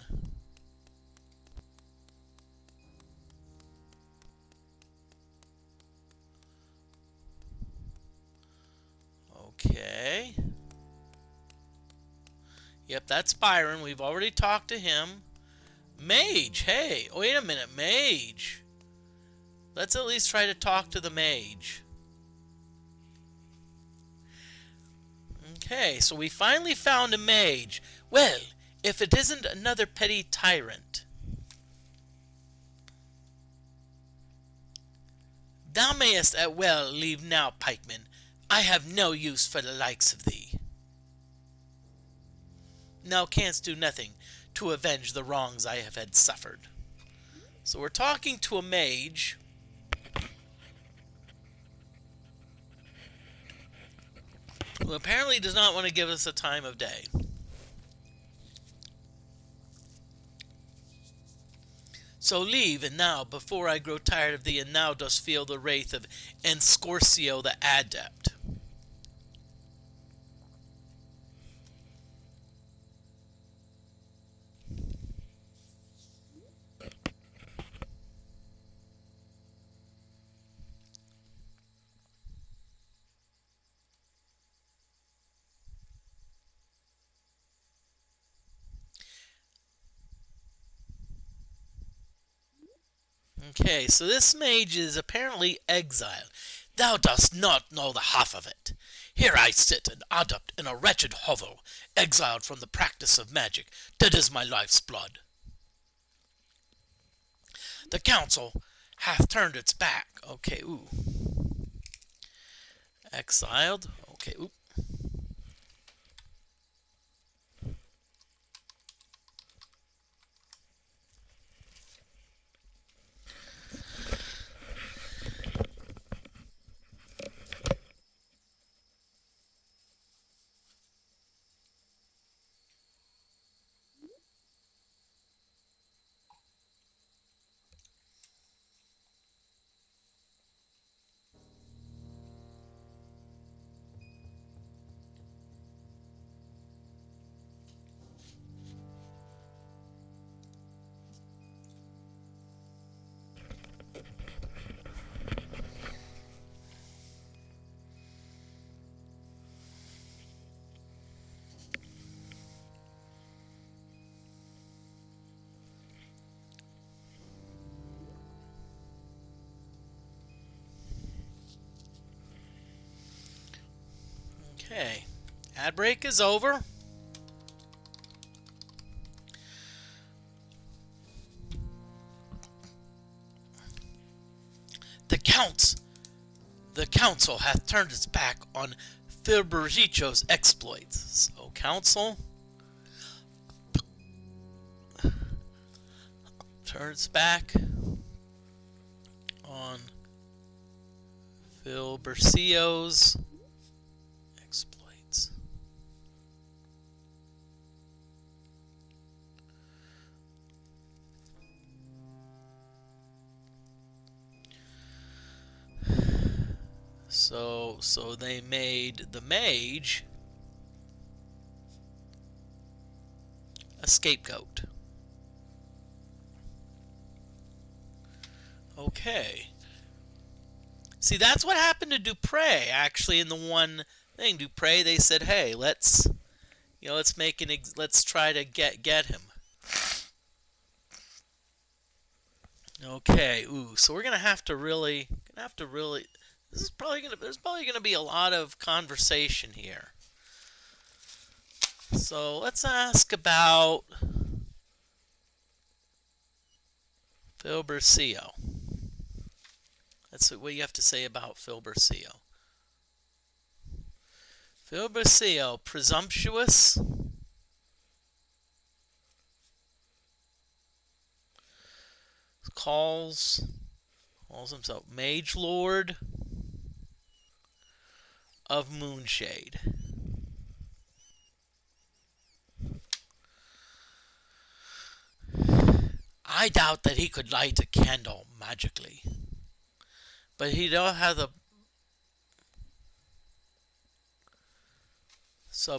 Okay. Yep, that's Byron. We've already talked to him. Mage, hey, wait a minute, mage. Let's at least try to talk to the mage. Okay, so we finally found a mage. Well, if it isn't another petty tyrant. Thou mayest at well leave now, pikeman. I have no use for the likes of thee. Thou canst do nothing to avenge the wrongs I have had suffered. So we're talking to a mage. Who apparently does not want to give us a time of day. So leave, and now, before I grow tired of thee, and thou dost feel the wraith of Enscorsio the Adept. Okay, so this mage is apparently exiled. Thou dost not know the half of it. Here I sit, an adept in a wretched hovel, exiled from the practice of magic, dead as my life's blood. The council hath turned its back. Okay, ooh. Exiled. Okay, ooh. Okay, ad break is over. The council hath turned its back on Filbercicho's exploits. So, council turns back on Filbercio's exploits. So they made the mage a scapegoat. Okay. See, that's what happened to Dupre, actually, in the one thing. Dupre, they said, hey, let's try to get him. Okay, ooh, so we're gonna have to really, there's probably gonna be a lot of conversation here. So let's ask about Filbercio. That's what you have to say about Filbercio. Filbercio, presumptuous. Calls himself Mage Lord of Moonshade. I doubt that he could light a candle magically. But he don't have the...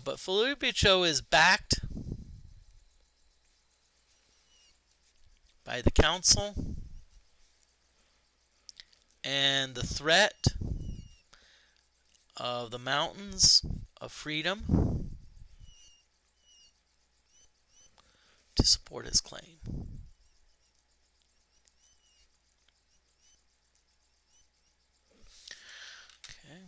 but Filbercio is backed by the council and the threat of the mountains of freedom to support his claim. Okay.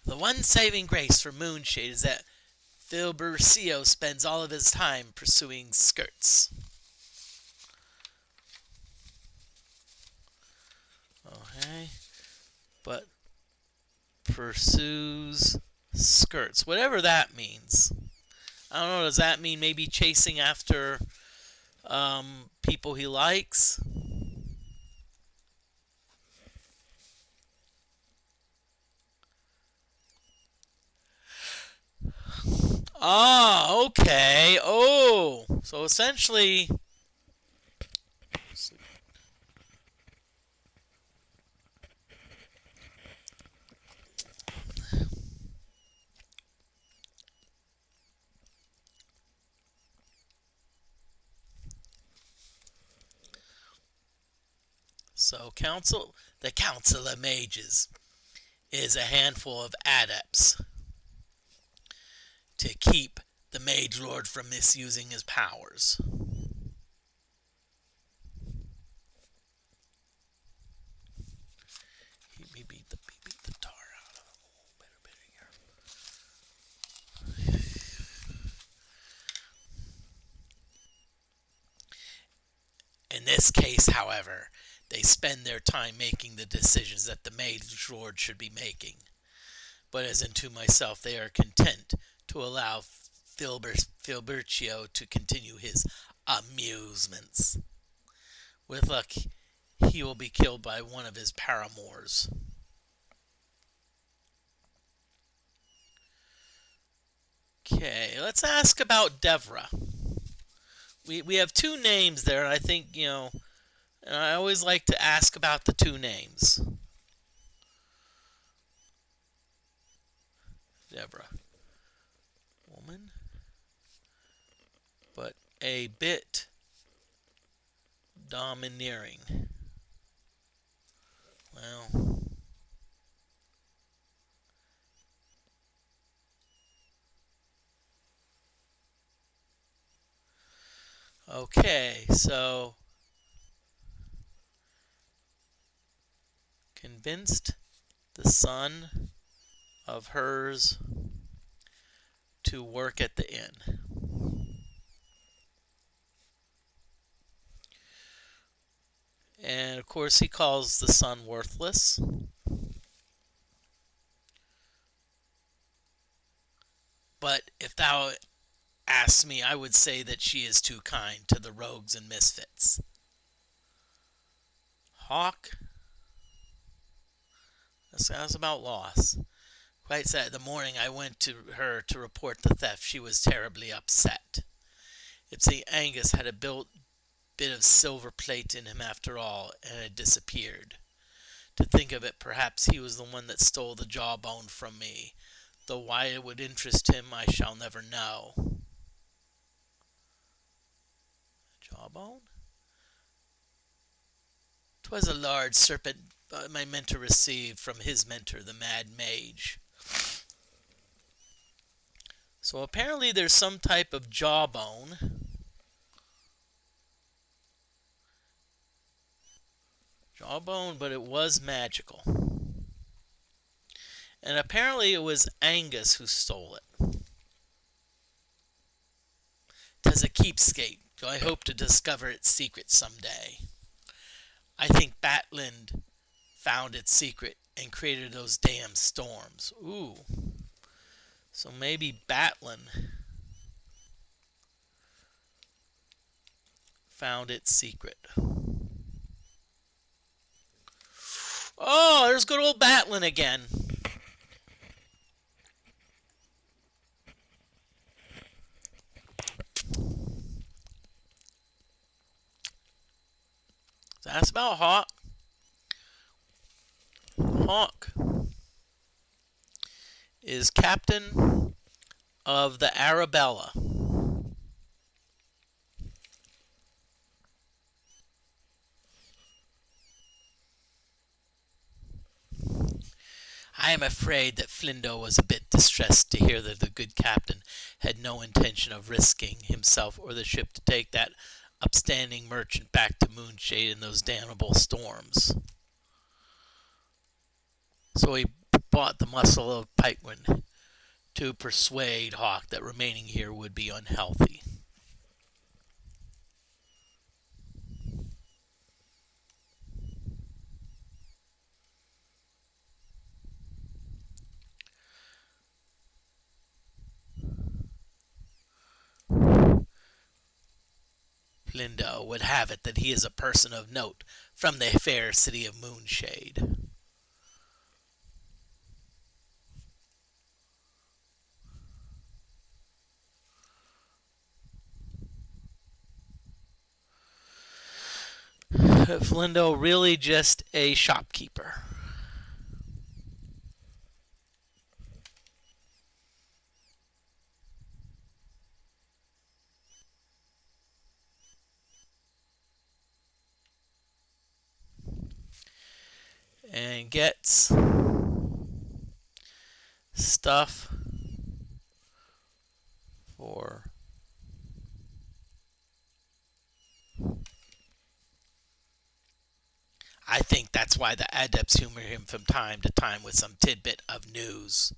The one saving grace for Moonshade is that Filbercio spends all of his time pursuing skirts. Okay. But pursues skirts. Whatever that means. I don't know, does that mean maybe chasing after people he likes? Ah, okay. Oh, so essentially... So the Council of Mages is a handful of adepts to keep the Mage Lord from misusing his powers. He beat the tar out of him a little bit here. In this case, however, they spend their time making the decisions that the Mage Lord should be making. But as unto myself, they are content to allow Filbercio to continue his amusements. With luck, he will be killed by one of his paramours. Okay, let's ask about Devra. We have two names there, and I think, and I always like to ask about the two names. Devra. Woman. But a bit domineering. Well. Okay, so convinced the son of hers to work at the inn. And of course he calls the son worthless. But if thou ask me, I would say that she is too kind to the rogues and misfits. Hawk. That's about loss. Quite sad. The morning I went to her to report the theft, she was terribly upset. It seemed Angus had a bit of silver plate in him after all, and had disappeared. To think of it, perhaps he was the one that stole the jawbone from me, though why it would interest him I shall never know. Jawbone? 'Twas a large serpent my mentor received from his mentor, the Mad Mage. So apparently there's some type of jawbone. Jawbone, but it was magical. And apparently it was Angus who stole it. 'Tis a keepsake, so I hope to discover its secret someday. I think Batland found its secret and created those damn storms. Ooh. So maybe Batland found its secret. Oh, there's good old Batland again. That's about Hawk. Hawk is captain of the Arabella. I am afraid that Flindo was a bit distressed to hear that the good captain had no intention of risking himself or the ship to take that upstanding merchant back to Moonshade in those damnable storms. So he bought the muscle of Pikeman to persuade Hawk that remaining here would be unhealthy. Lindo would have it that he is a person of note from the fair city of Moonshade. Flindo really just a shopkeeper. And gets stuff Or I think that's why the adepts humor him from time to time with some tidbit of news.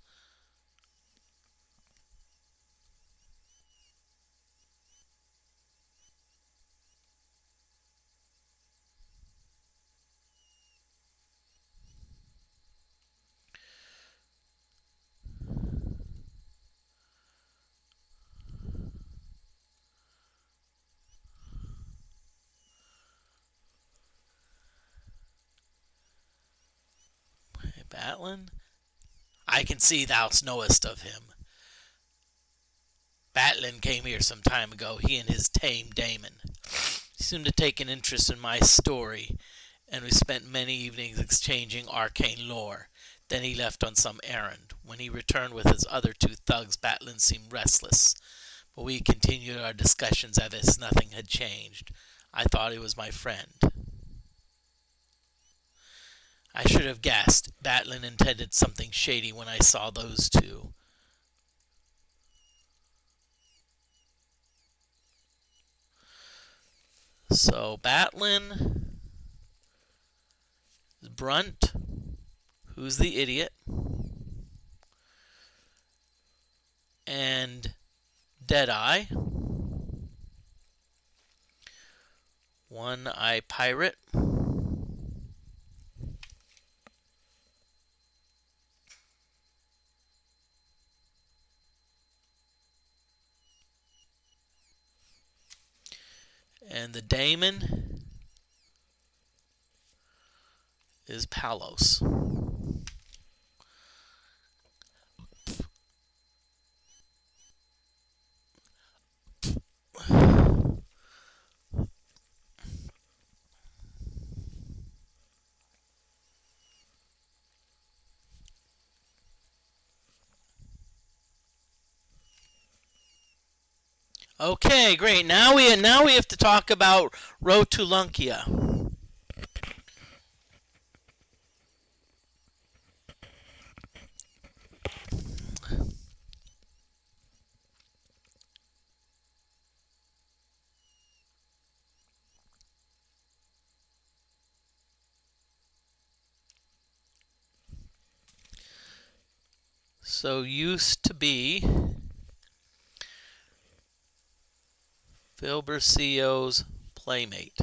Batlin? I can see thou knowest of him. Batlin came here some time ago, he and his tame Damon. He seemed to take an interest in my story, and we spent many evenings exchanging arcane lore. Then he left on some errand. When he returned with his other two thugs, Batlin seemed restless, but we continued our discussions as if nothing had changed. I thought he was my friend. I should have guessed. Batlin intended something shady when I saw those two. So, Batlin, Brunt, who's the idiot, and Deadeye, One-Eye Pirate, and the Daemon is Palos. Okay, great. Now we have to talk about Rotulunkia. So used to be Filbercio's playmate.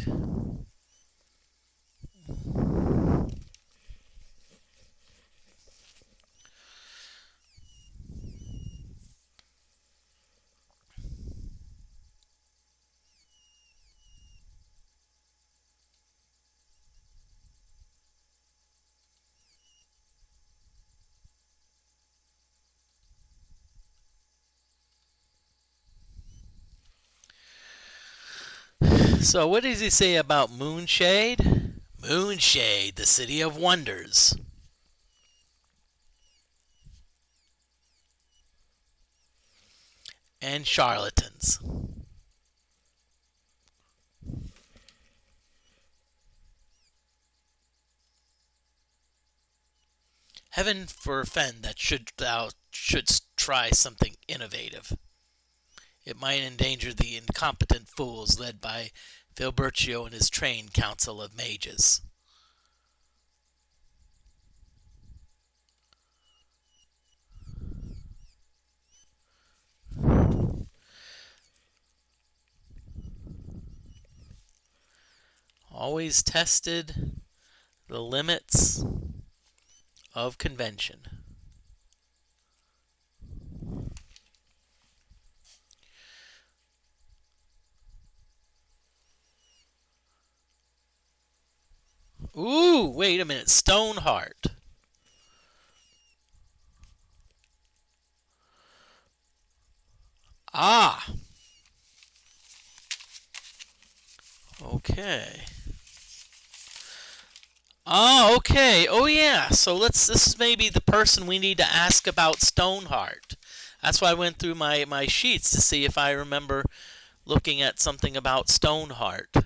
So what does he say about Moonshade? Moonshade, the city of wonders. And charlatans. Heaven forfend that thou shouldst try something innovative. It might endanger the incompetent fools led by Filbercio and his trained council of mages. Always tested the limits of convention. Ooh, wait a minute. Stoneheart. Ah. Okay. Oh, okay. Oh, yeah. So this is maybe the person we need to ask about Stoneheart. That's why I went through my sheets to see if I remember looking at something about Stoneheart.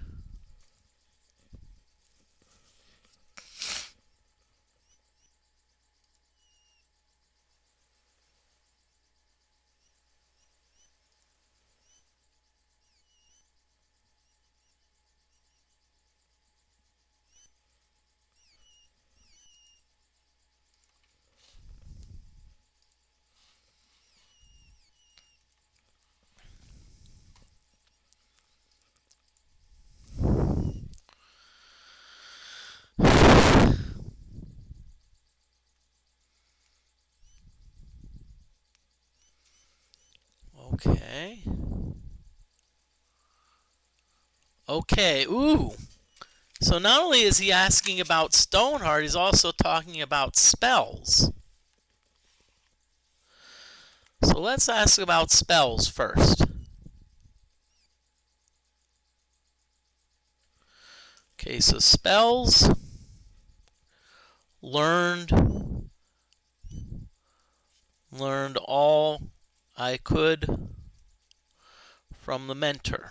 Okay. Okay, ooh. So not only is he asking about Stoneheart, he's also talking about spells. So let's ask about spells first. Okay, so spells learned all I could from the mentor,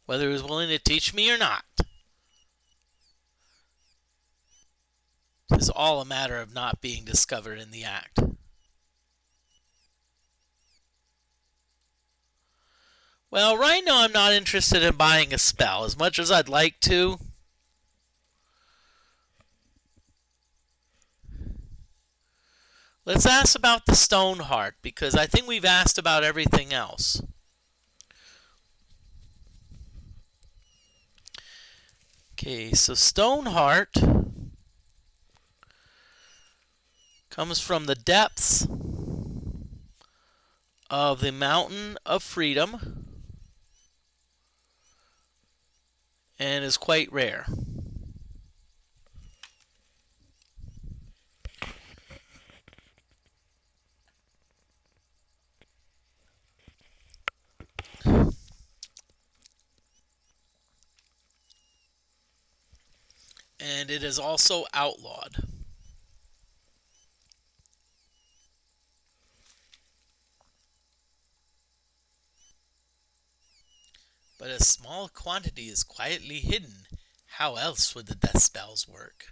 whether he was willing to teach me or not. It's all a matter of not being discovered in the act. Well, right now I'm not interested in buying a spell as much as I'd like to. Let's ask about the Stoneheart, because I think we've asked about everything else. Okay, so Stoneheart comes from the depths of the Mountain of Freedom and is quite rare. And it is also outlawed. But a small quantity is quietly hidden. How else would the death spells work?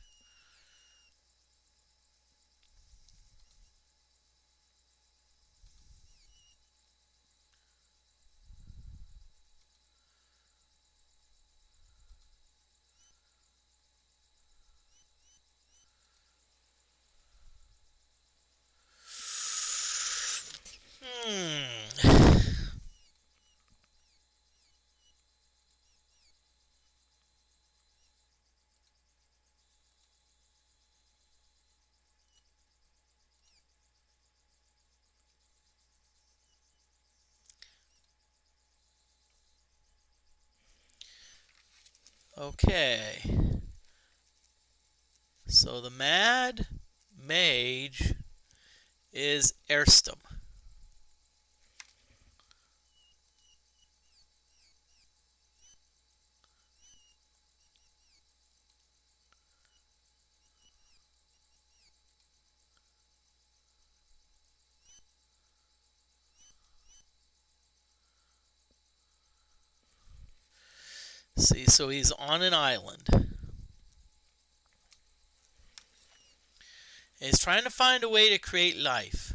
Okay. So the Mad Mage is Erstum. See, so he's on an island. And he's trying to find a way to create life.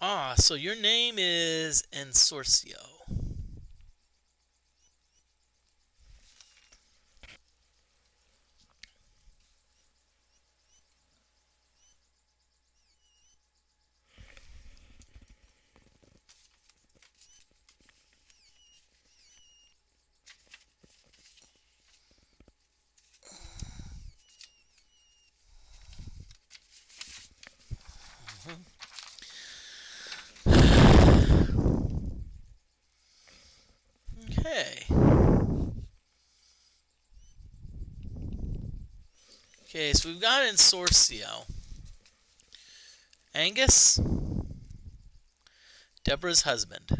Ah, so your name is Ensorcio. Okay. Okay, so we've got Ensorcio. Angus, Deborah's husband.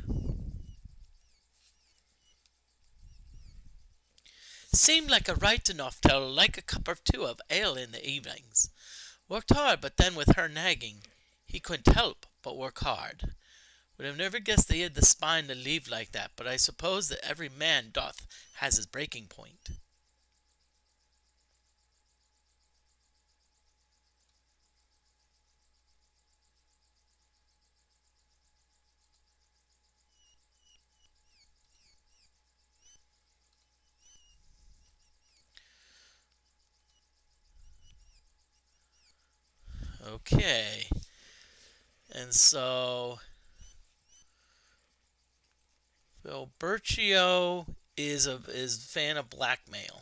Seemed like a right enough to like a cup or two of ale in the evenings. Worked hard, but then with her nagging, he couldn't help but work hard. Would have never guessed that he had the spine to leave like that, but I suppose that every man doth has his breaking point. Okay. And so Phil Bercio is a fan of blackmail.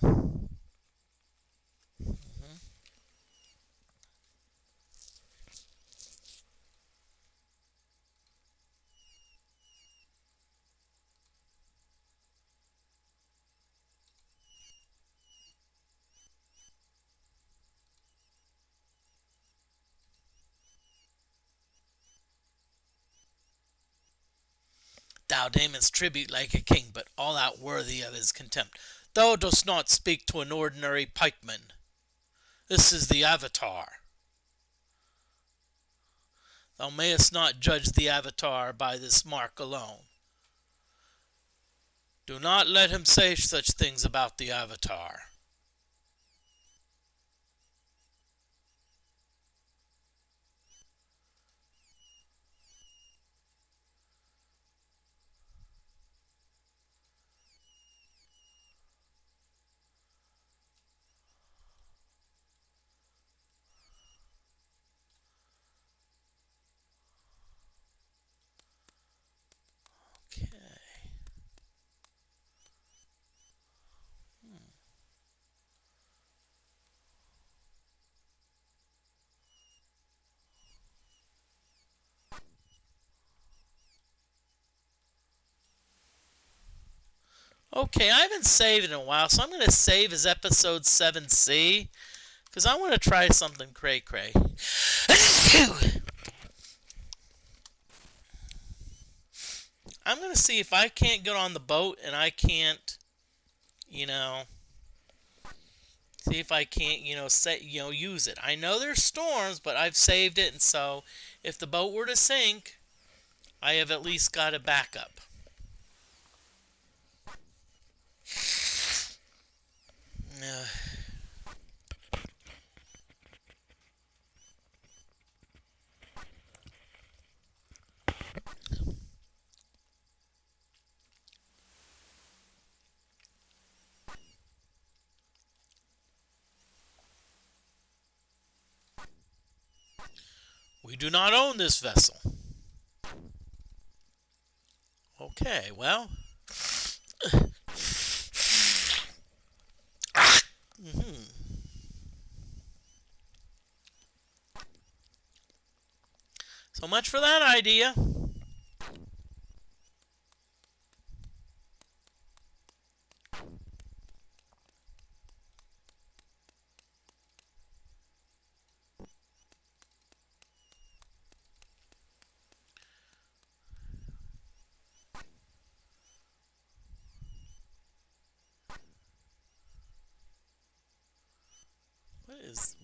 Thou damest tribute like a king, but all out worthy of his contempt. Thou dost not speak to an ordinary pikeman. This is the Avatar. Thou mayest not judge the Avatar by this mark alone. Do not let him say such things about the Avatar. Okay. Okay, I haven't saved in a while, so I'm going to save as episode 7C, because I want to try something cray-cray. I'm going to see if I can't get on the boat and I can't, see if I can't, use it. I know there's storms, but I've saved it, and so if the boat were to sink, I have at least got a backup. We do not own this vessel. Okay, well. So much for that idea.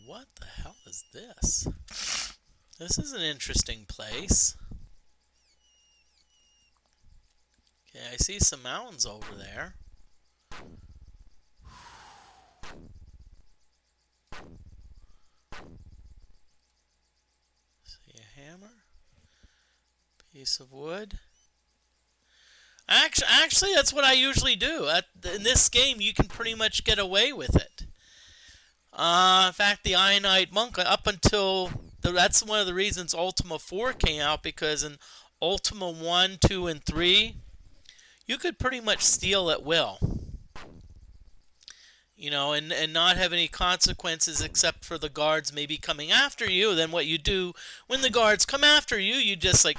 What the hell is this? This is an interesting place. Okay, I see some mountains over there. See a hammer? Piece of wood. Actually, that's what I usually do. In this game, you can pretty much get away with it. In fact, the Ionite Monk, up until... That's one of the reasons Ultima 4 came out, because in Ultima 1, 2, and 3, you could pretty much steal at will. And not have any consequences except for the guards maybe coming after you. Then what you do, when the guards come after you, you just like...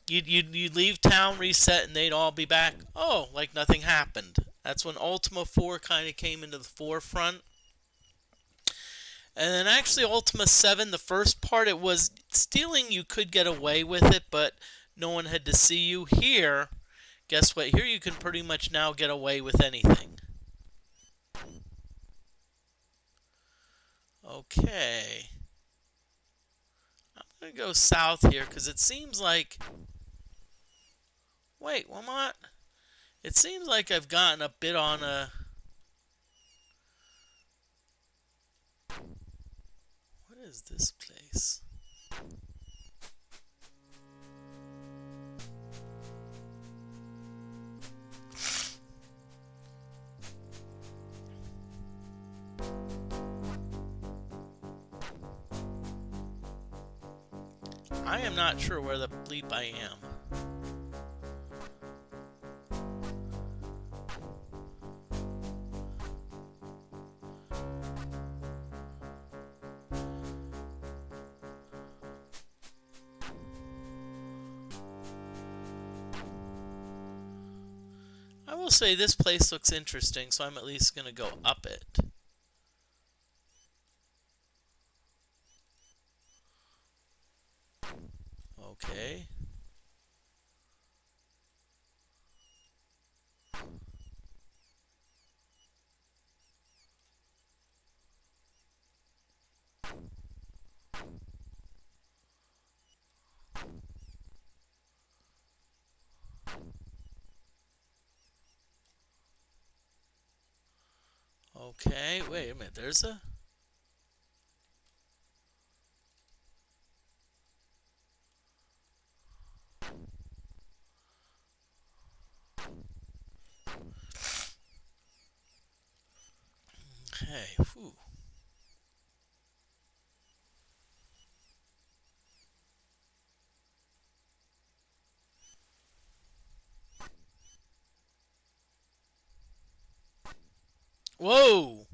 You'd leave town, reset, and they'd all be back. Oh, like nothing happened. That's when Ultima 4 kind of came into the forefront. And then actually Ultima 7, the first part, it was stealing, you could get away with it, but no one had to see you. Here, guess what? Here you can pretty much now get away with anything. Okay. I'm going to go south here because it seems like... Wait, what? It seems like I've gotten a bit on a... What is this place? I am not sure where the bleep I am. I will say this place looks interesting, so I'm at least going to go up it. Okay. Okay, wait a minute, there's a... Okay, whew. Whoa!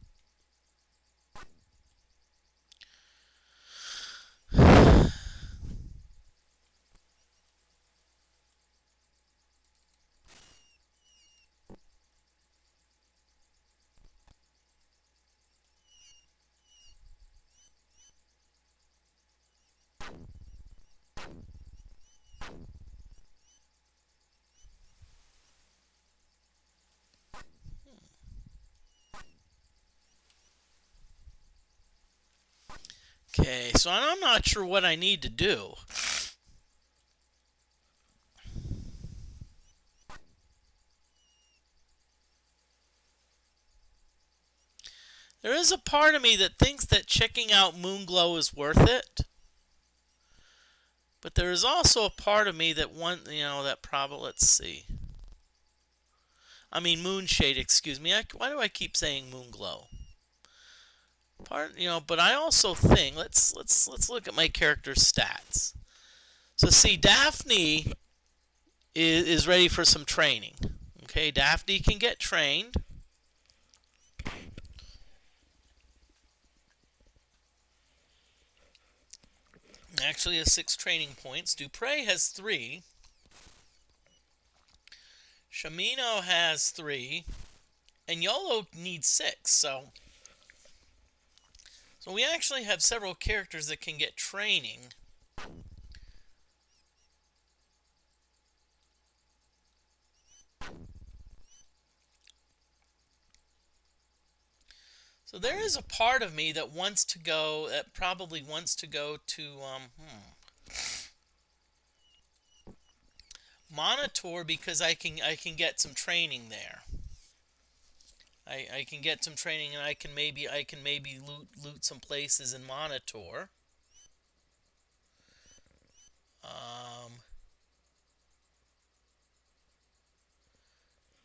Okay, so I'm not sure what I need to do. There is a part of me that thinks that checking out Moonglow is worth it. But there is also a part of me that that probably, let's see. I mean Moonshade, excuse me. Why do I keep saying Moonglow? But I also think let's look at my character's stats. So see, Daphne is ready for some training. Okay, Daphne can get trained. Actually has 6 training points. Dupre has 3. Shamino has 3. And Yolo needs 6. So we actually have several characters that can get training. So there is a part of me that probably wants to go to Monitor, because I can get some training there. I can get some training, and I can maybe loot some places in Monitor.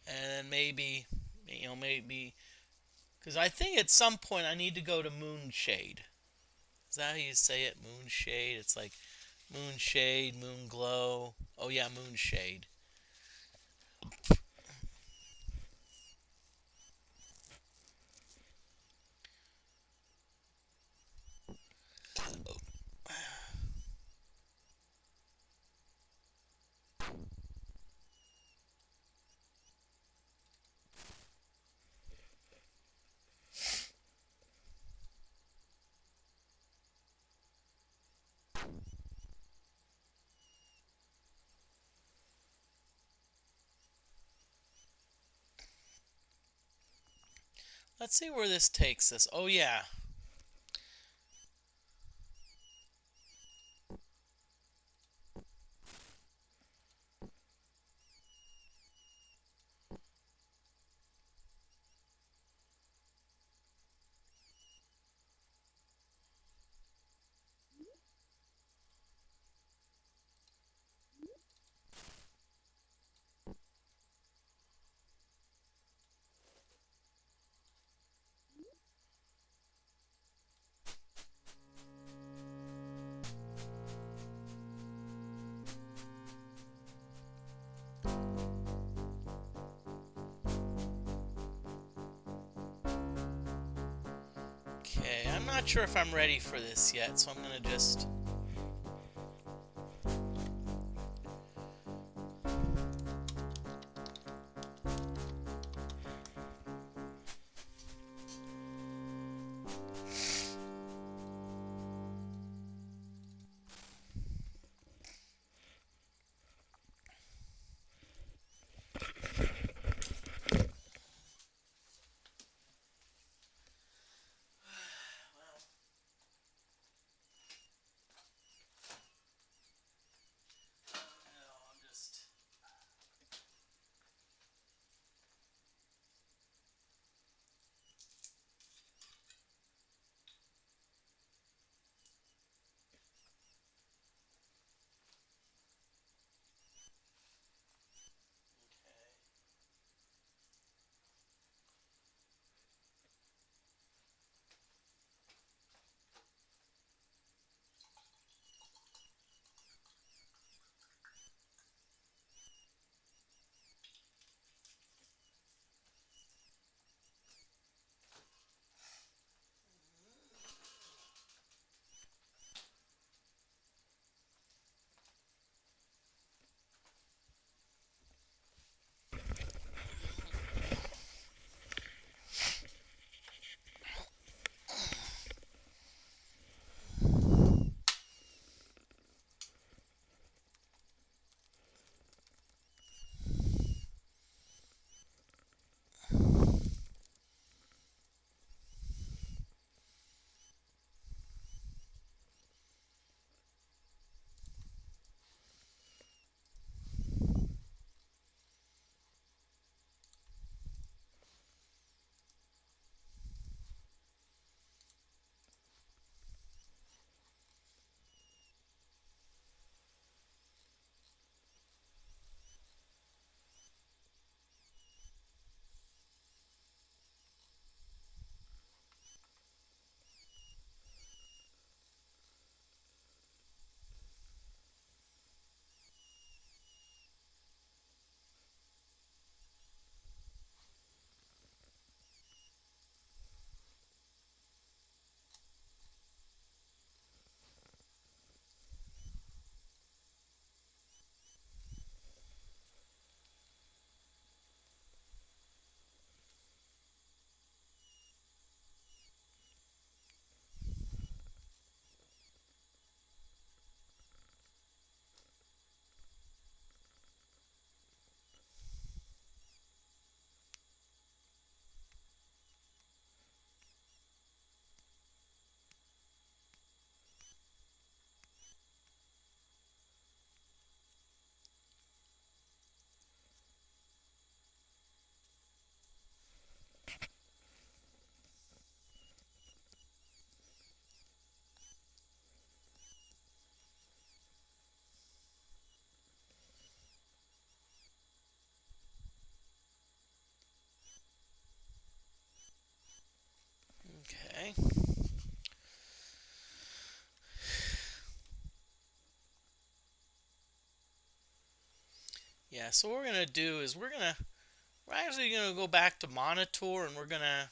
And then maybe because I think at some point I need to go to Moonshade. Is that how you say it? Moonshade. It's like Moonshade, Moonglow. Oh yeah, Moonshade. Let's see where this takes us. Oh yeah. not sure if I'm ready for this yet, so I'm gonna just... Okay. Yeah, so what we're gonna do is we're actually gonna go back to Monitor, and we're gonna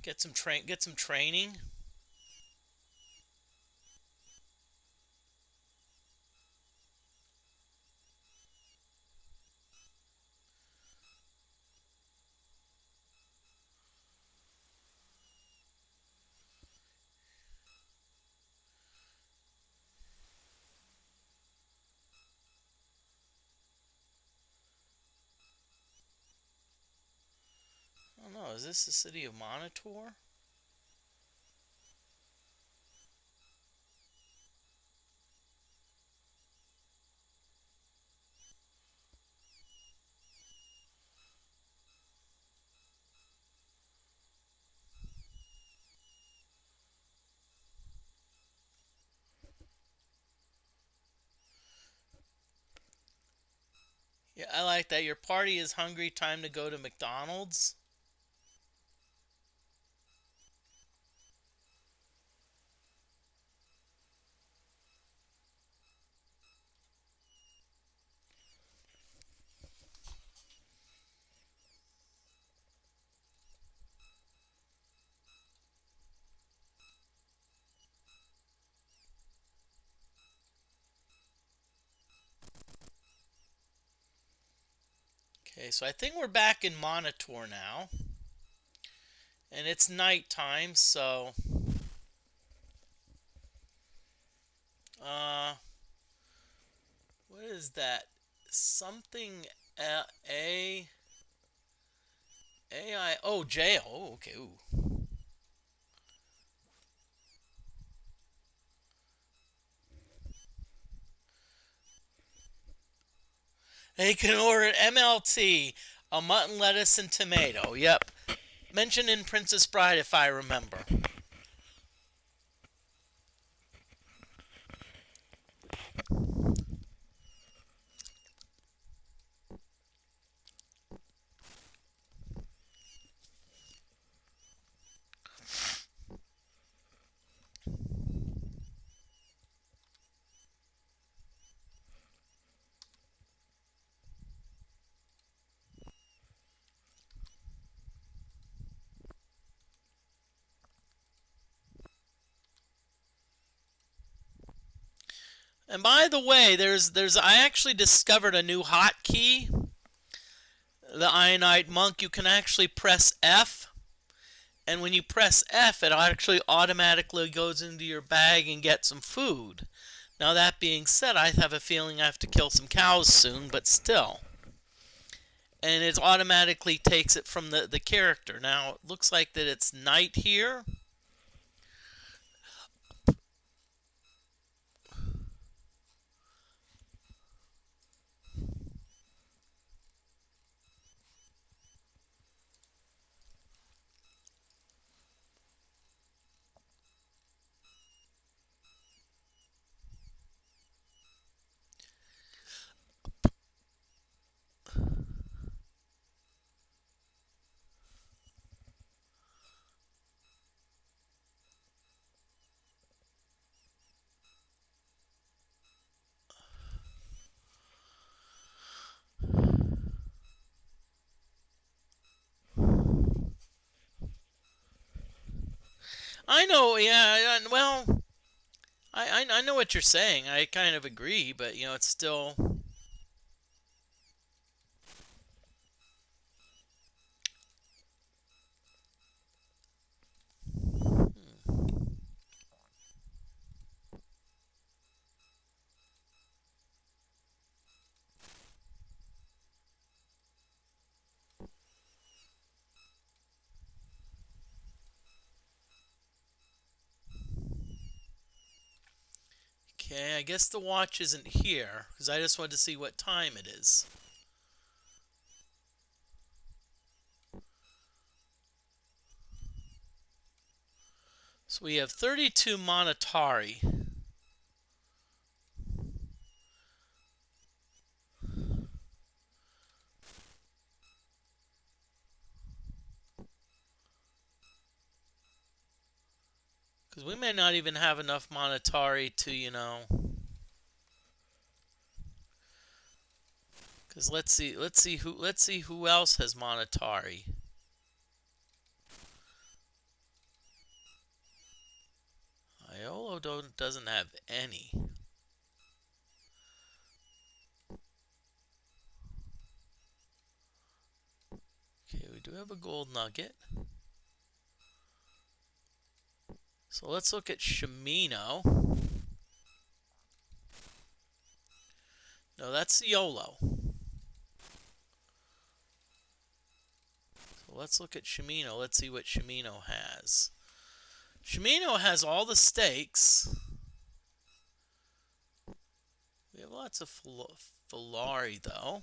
get some training. I don't know, is this the city of Monitor? Yeah, I like that. Your party is hungry, time to go to McDonald's. Okay, so I think we're back in Monitor now. And it's nighttime, so... what is that? Something... A... AI... Oh, jail. Oh, okay, ooh. They can order MLT, a mutton, lettuce, and tomato. Yep. Mentioned in Princess Bride, if I remember. And by the way, I actually discovered a new hotkey. The Ionite Monk, you can actually press F, and when you press F, it actually automatically goes into your bag and gets some food. Now that being said, I have a feeling I have to kill some cows soon, but still. And it automatically takes it from the character. Now, it looks like that it's night here. I know, yeah, well, I know what you're saying. I kind of agree, but, you know, it's still... Okay, I guess the watch isn't here, because I just wanted to see what time it is. So we have 32 Monetari. Because we may not even have enough Monetari to, you know... Because let's see who else has Monetari. Iolo doesn't have any. Okay, we do have a gold nugget. So let's look at Shimino. No, that's YOLO. So let's look at Shimino. Let's see what Shimino has. Shimino has all the stakes. We have lots of Filari, though.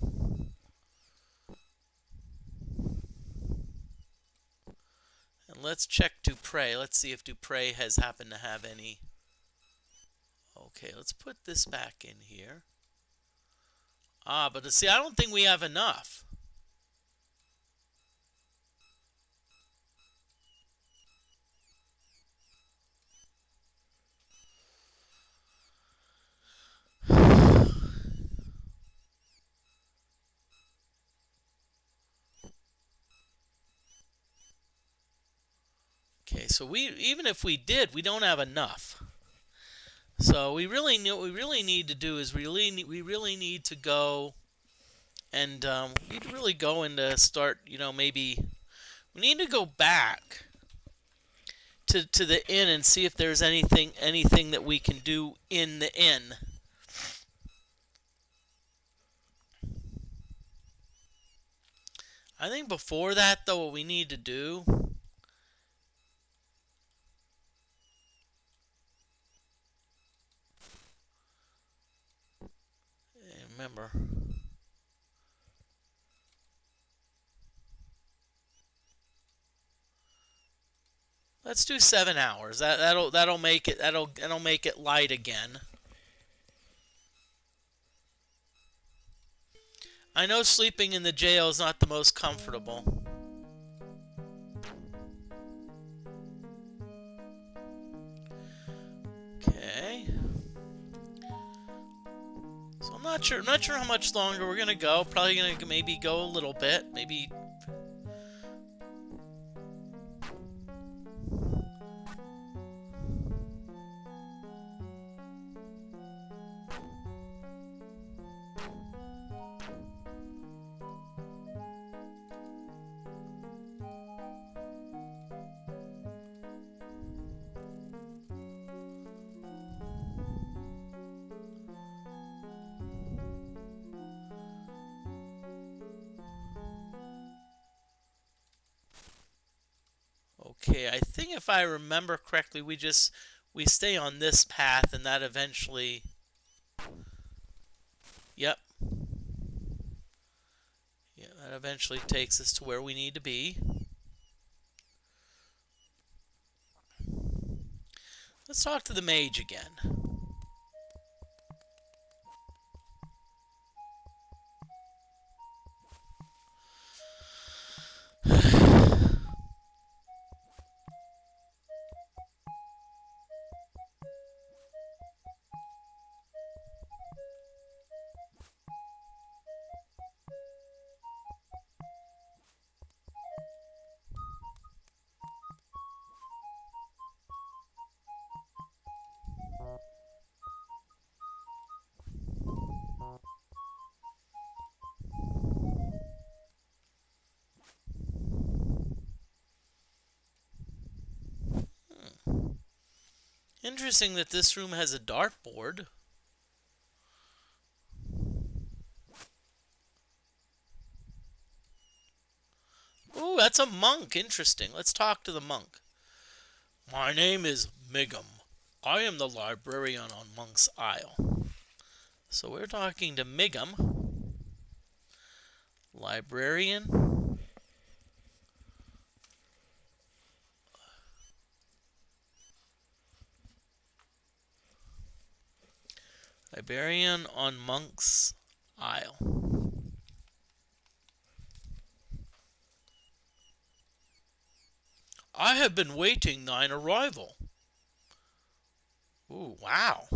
And let's check Dupre. Let's see if Dupre has happened to have any. Okay, let's put this back in here. Ah, but see, I don't think we have enough. Okay, so even if we did, we don't have enough. So what we really need to do is we really need to go And we need to really go into start, maybe we need to go back to the inn and see if there's anything that we can do in the inn. I think before that, though, what we need to do remember. Let's do 7 hours. That'll make it light again. I know sleeping in the jail is not the most comfortable. Okay. So I'm not sure how much longer we're gonna go. Probably gonna maybe go a little bit. Maybe. Okay, I think if I remember correctly, we stay on this path, and that eventually. Yep. Yeah, that eventually takes us to where we need to be. Let's talk to the mage again. Interesting that this room has a dartboard. Ooh, that's a monk. Interesting. Let's talk to the monk. My name is Migum. I am the librarian on Monk's Isle. So we're talking to Migum. Librarian. Librarian on Monk's Isle. I have been waiting thine arrival. Ooh, wow.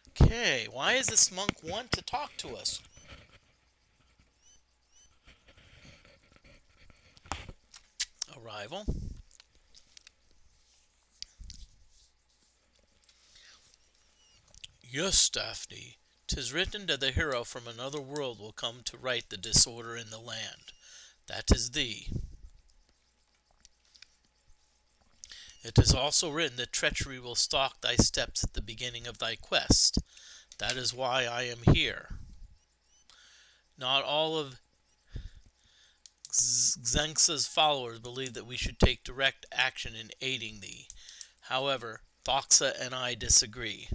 Okay, why does this monk want to talk to us? Arrival. Yes, Daphne. 'Tis written that the hero from another world will come to right the disorder in the land. That is thee. It is also written that treachery will stalk thy steps at the beginning of thy quest. That is why I am here. Not all of Xenxa's followers believe that we should take direct action in aiding thee. However, Thoxa and I disagree.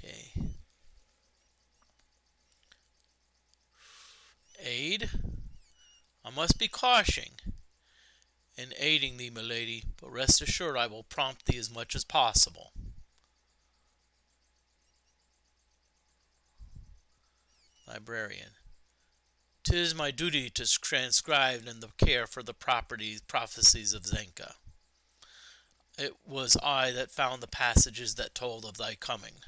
Okay. Aid. I must be cautious in aiding thee, milady, but rest assured I will prompt thee as much as possible. Librarian. 'Tis my duty to transcribe and the care for the prophecies of Zenka. It was I that found the passages that told of thy coming.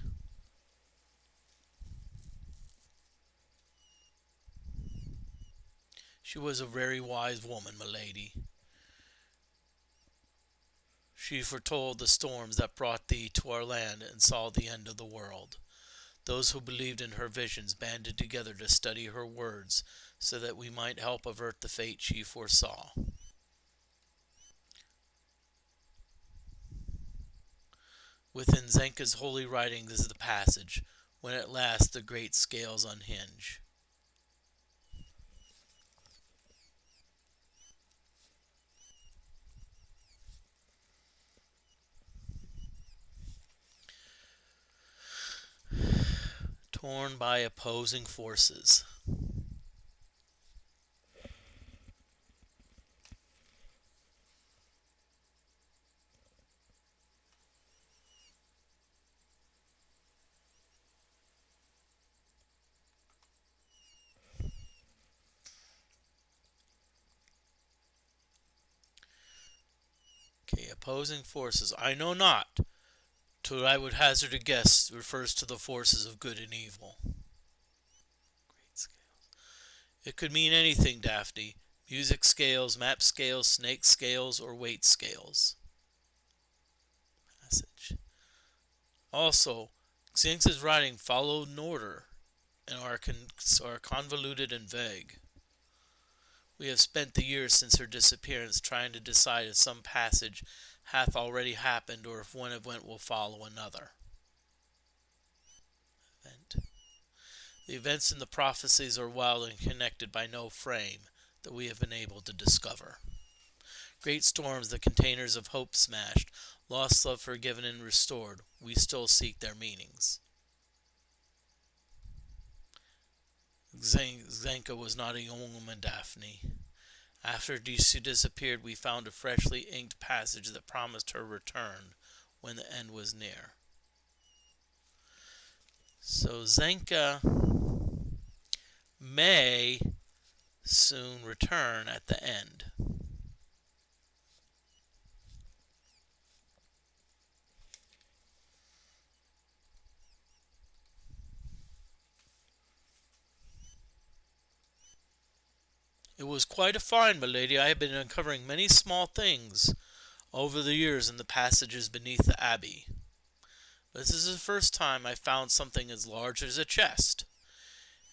She was a very wise woman, milady. She foretold the storms that brought thee to our land and saw the end of the world. Those who believed in her visions banded together to study her words so that we might help avert the fate she foresaw. Within Zenka's holy writings is the passage, when at last the great scales unhinge. Torn by opposing forces. Okay, opposing forces. I know not. To what I would hazard a guess refers to the forces of good and evil. Great scales. It could mean anything, Daphne. Music scales, map scales, snake scales, or weight scales. Passage. Also, Xanx's writing followed an order and are convoluted and vague. We have spent the years since her disappearance trying to decide if some passage hath already happened or if one event will follow another. The events in the prophecies are wild and connected by no frame that we have been able to discover. Great storms, the containers of hope smashed, lost love forgiven and restored, we still seek their meanings. Zenka was not a young woman, Daphne. After she disappeared, we found a freshly inked passage that promised her return when the end was near. So Zenka may soon return at the end. It was quite a find, milady. I have been uncovering many small things over the years in the passages beneath the abbey. But this is the first time I found something as large as a chest.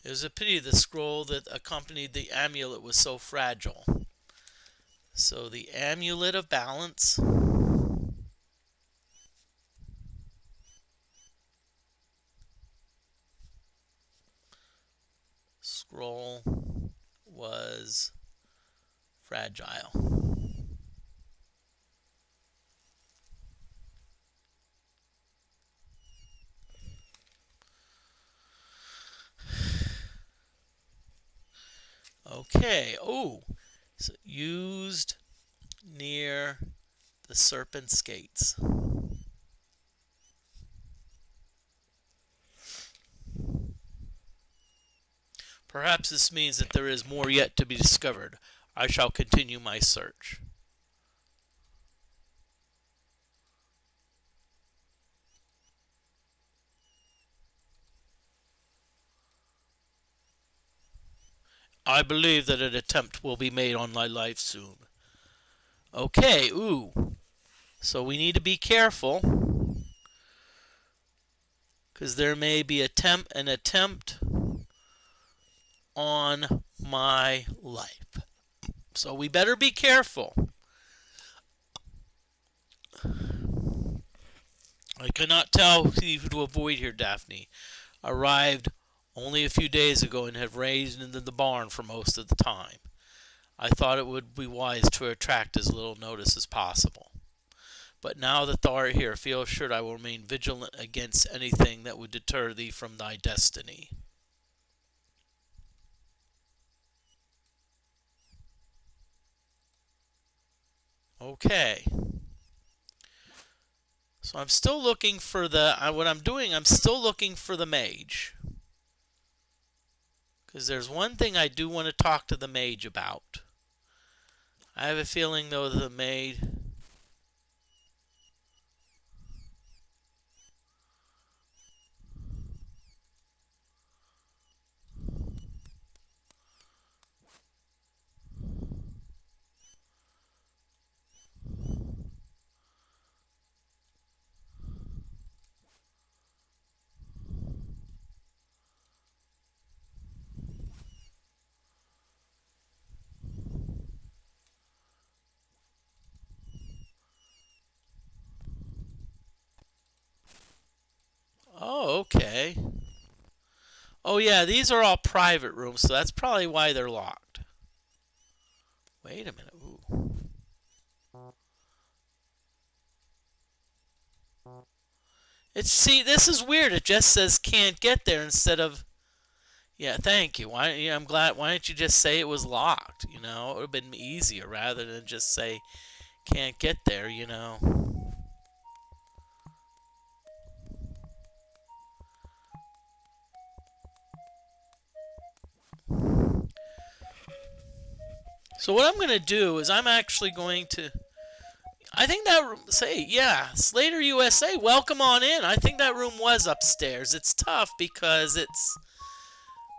It was a pity the scroll that accompanied the amulet was so fragile. So the amulet of balance. Scroll was fragile. Okay. Oh, so used near the Serpent's gates. Perhaps this means that there is more yet to be discovered. I shall continue my search. I believe that an attempt will be made on my life soon. Okay, so we need to be careful, because there may be an attempt on my life. So we better be careful. I cannot tell who to avoid here, Daphne. Arrived only a few days ago and have raised into the barn for most of the time. I thought it would be wise to attract as little notice as possible. But now that thou art here, feel assured I will remain vigilant against anything that would deter thee from thy destiny. Okay. So I'm still looking for I'm still looking for the mage. Because there's one thing I do want to talk to the mage about. I have a feeling, though, the mage... okay. Oh yeah, these are all private rooms, so that's probably why they're locked. Wait a minute. Ooh. See, this is weird. It just says can't get there instead of. Yeah, thank you. Why? Yeah, I'm glad. Why didn't you just say it was locked? You know, it would have been easier rather than just say can't get there. You know. So what I'm going to do is I'm actually going to. I think that say yeah, Slater USA. Welcome on in. I think that room was upstairs. It's tough because it's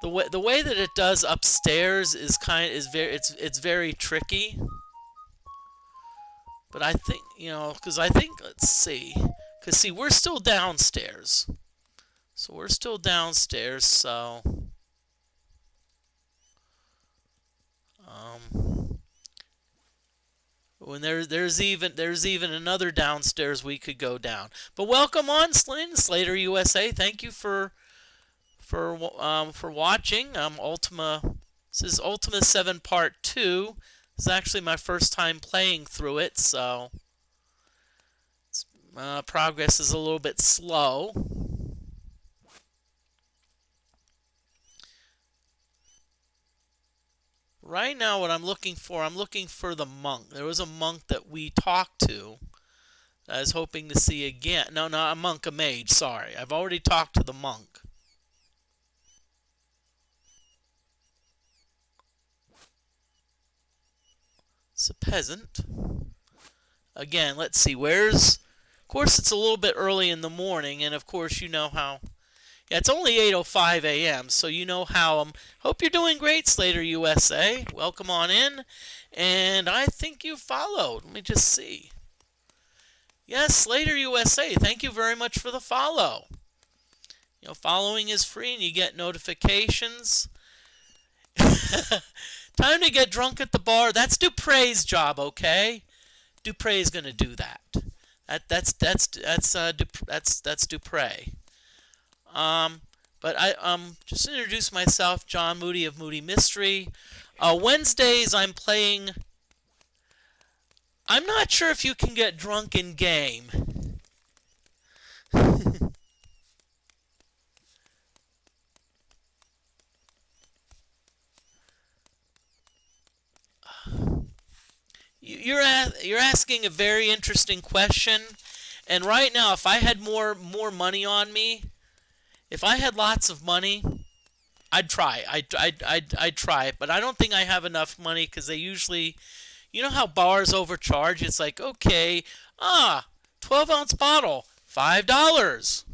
the way that it does upstairs is it's very tricky. But I think because I think let's see, because see we're still downstairs, so we're still downstairs. So when there's even another downstairs we could go down. But welcome on, Slater USA. Thank you for watching. Ultima. This is Ultima 7 Part 2. This is actually my first time playing through it, so progress is a little bit slow. Right now, what I'm looking for the monk. There was a monk that we talked to that I was hoping to see again. No, not a monk, a mage. Sorry. I've already talked to the monk. It's a peasant. Again, let's see. Of course, it's a little bit early in the morning, and of course, you know how. Yeah, it's only 8:05 a.m., so you know how. Hope you're doing great, Slater USA. Welcome on in. And I think you followed. Let me just see. Yes, Slater USA. Thank you very much for the follow. You know, following is free, and you get notifications. Time to get drunk at the bar. That's Dupre's job, okay? Dupre's gonna do that. That's Dupre. But I just introduce myself, John Moody of Moody Mystery. Wednesdays I'm playing. I'm not sure if you can get drunk in game. You're asking a very interesting question, and right now, if I had more money on me, if I had lots of money, I'd try. I'd try it, but I don't think I have enough money because they usually, you know how bars overcharge. It's like, okay, 12-ounce bottle, $5.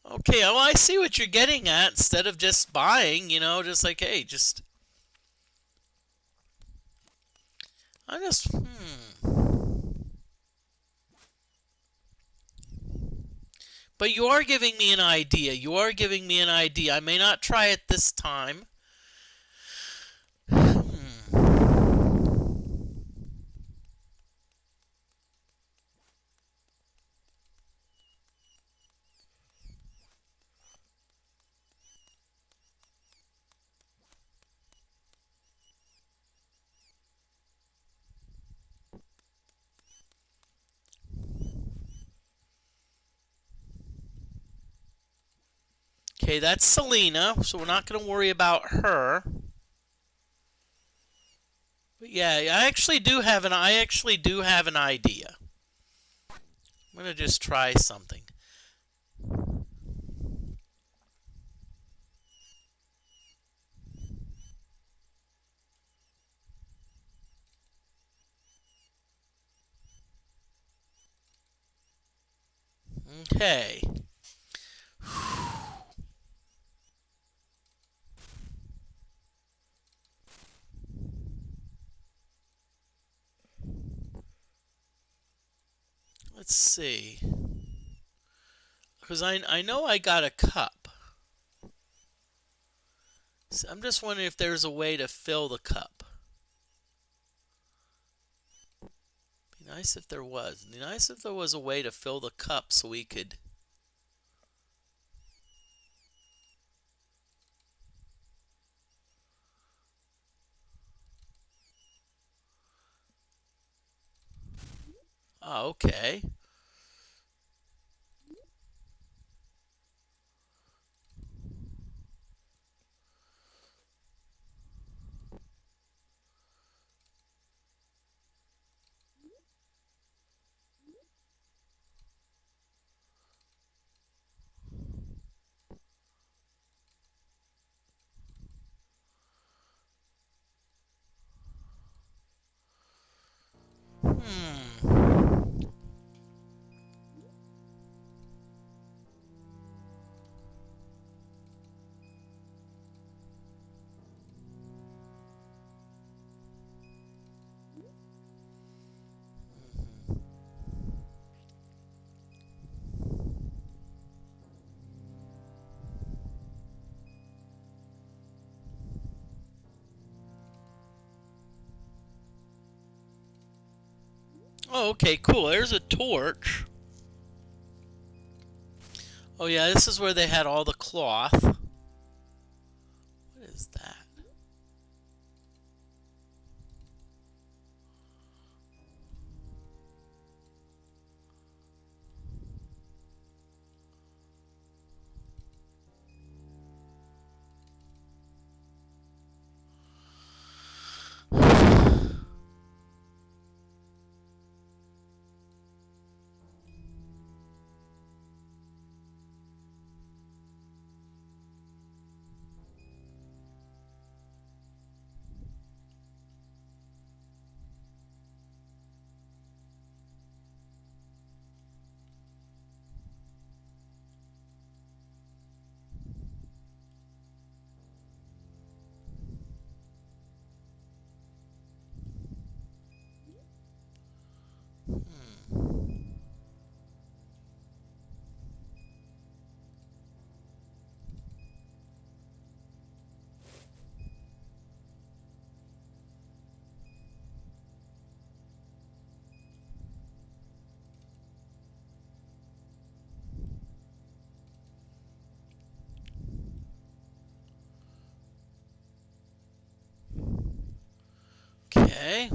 Okay, well, I see what you're getting at. Instead of just buying, you know, just like, hey, But you are giving me an idea. You are giving me an idea. I may not try it this time. Okay, that's Selena, so we're not going to worry about her. But yeah, I actually do have an idea. I'm going to just try something. Okay. Let's see. Because I know I got a cup. So I'm just wondering if there's a way to fill the cup. Be nice if there was. Be nice if there was a way to fill the cup so we could. Oh, okay. Hmm. Oh, okay, cool. There's a torch. Oh, yeah, this is where they had all the cloth. What is that? Okay.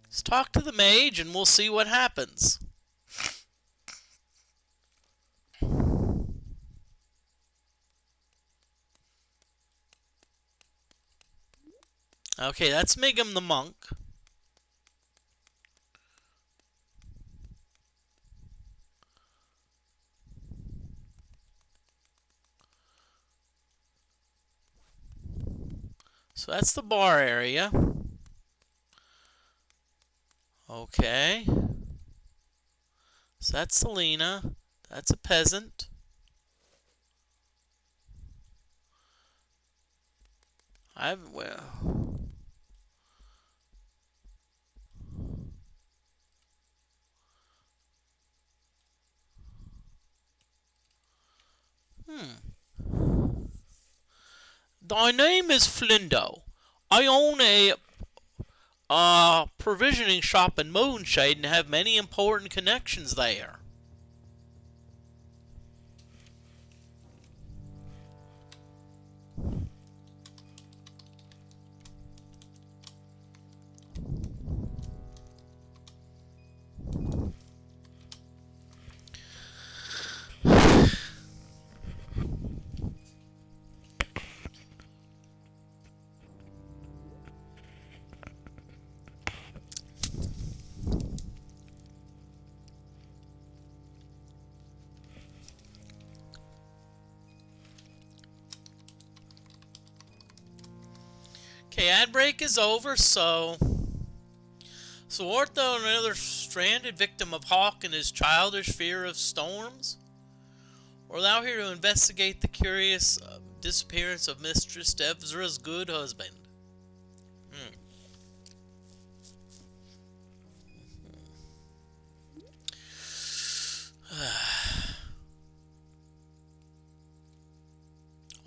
Let's talk to the mage and we'll see what happens. Okay, that's Migam the monk. So that's the bar area. Okay. So that's Selena. That's a peasant. Well. Thy name is Flindo. I own a provisioning shop in Moonshade and have many important connections there. Okay, ad break is over, so Ortho, another stranded victim of Hawk and his childish fear of storms? Or thou here to investigate the curious disappearance of Mistress Evzra's good husband?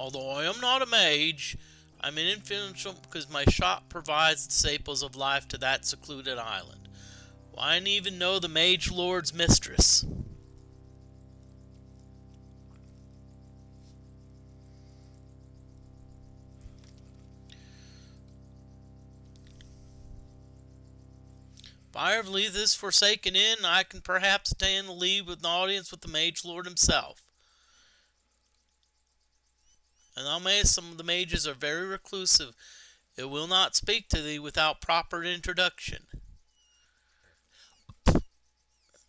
Although I am not a mage, I'm an influential because my shop provides the staples of life to that secluded island. Well, I didn't even know the Mage Lord's mistress. If I ever leave this forsaken inn, I can perhaps attain the lead with an audience with the Mage Lord himself. And thou mayest, some of the mages are very reclusive. It will not speak to thee without proper introduction.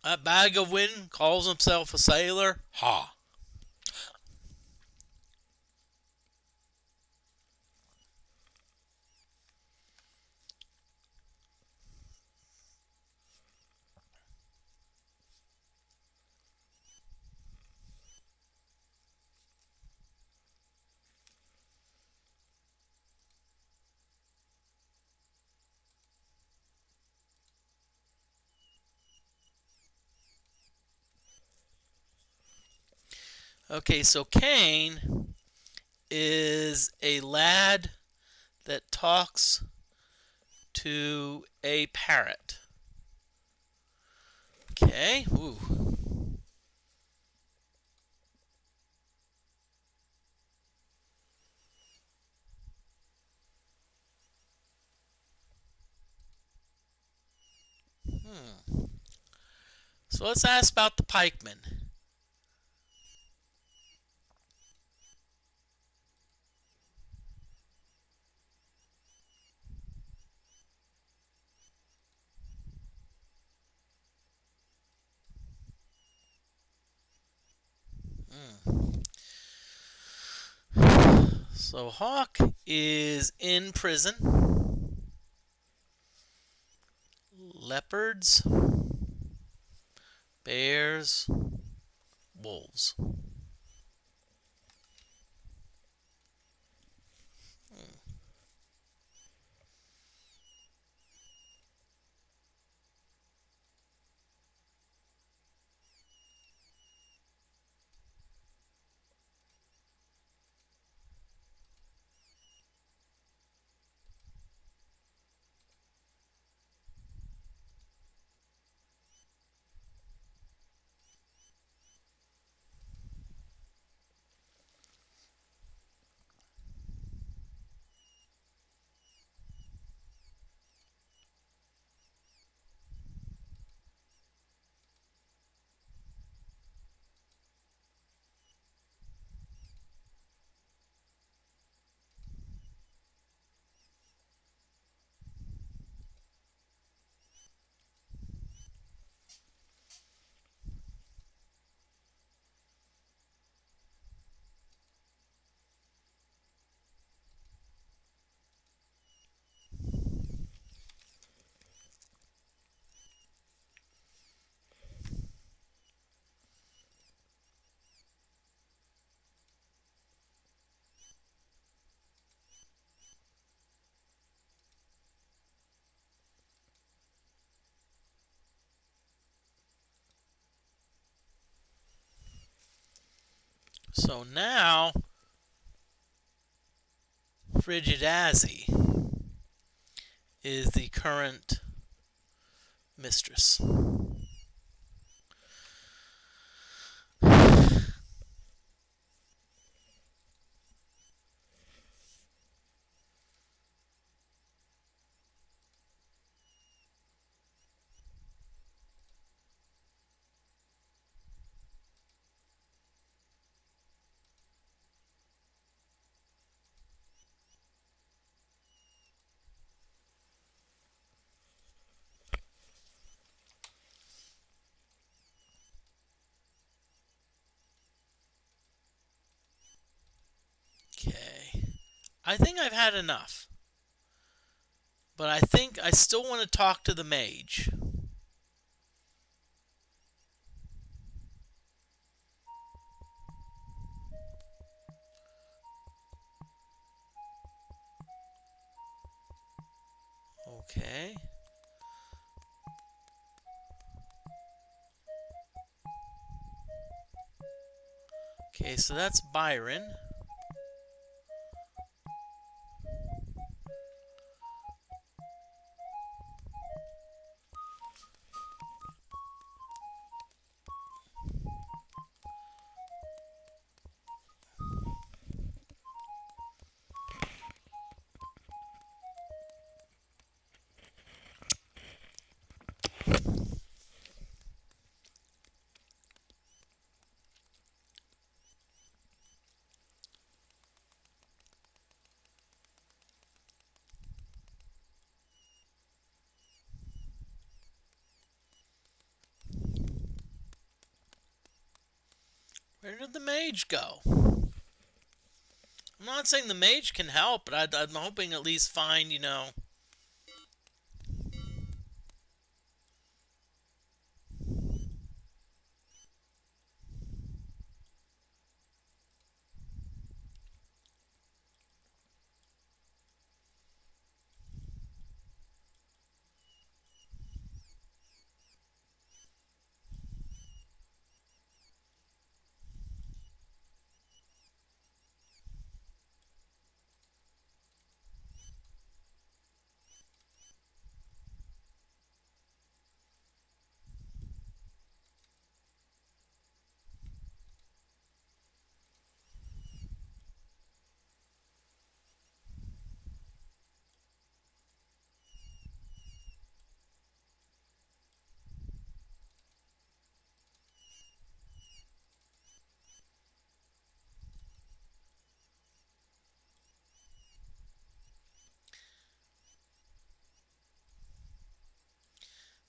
That bag of wind calls himself a sailor? Ha! Okay, so Cain is a lad that talks to a parrot. Okay, ooh. So let's ask about the pikemen. So Hawk is in prison. Leopards, bears, wolves. So now, Frigidazi is the current mistress. Okay. I think I've had enough. But I think I still want to talk to the mage. Okay. Okay, so that's Byron. Where did the mage go? I'm not saying the mage can help, but I'm hoping at least find,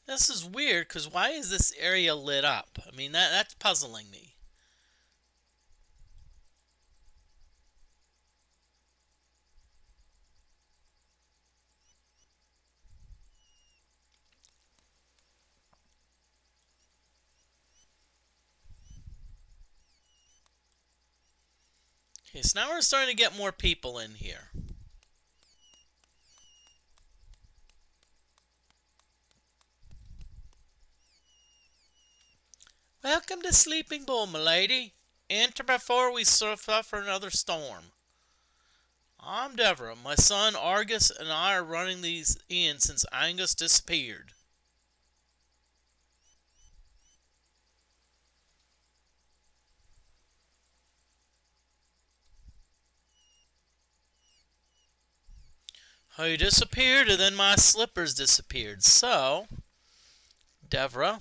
this is weird, because why is this area lit up? I mean, that's puzzling me. Okay, so now we're starting to get more people in here. Welcome to Sleeping Bull, milady. Enter before we suffer another storm. I'm Deborah. My son Argus and I are running these in since Angus disappeared. He disappeared and then my slippers disappeared. So, Deborah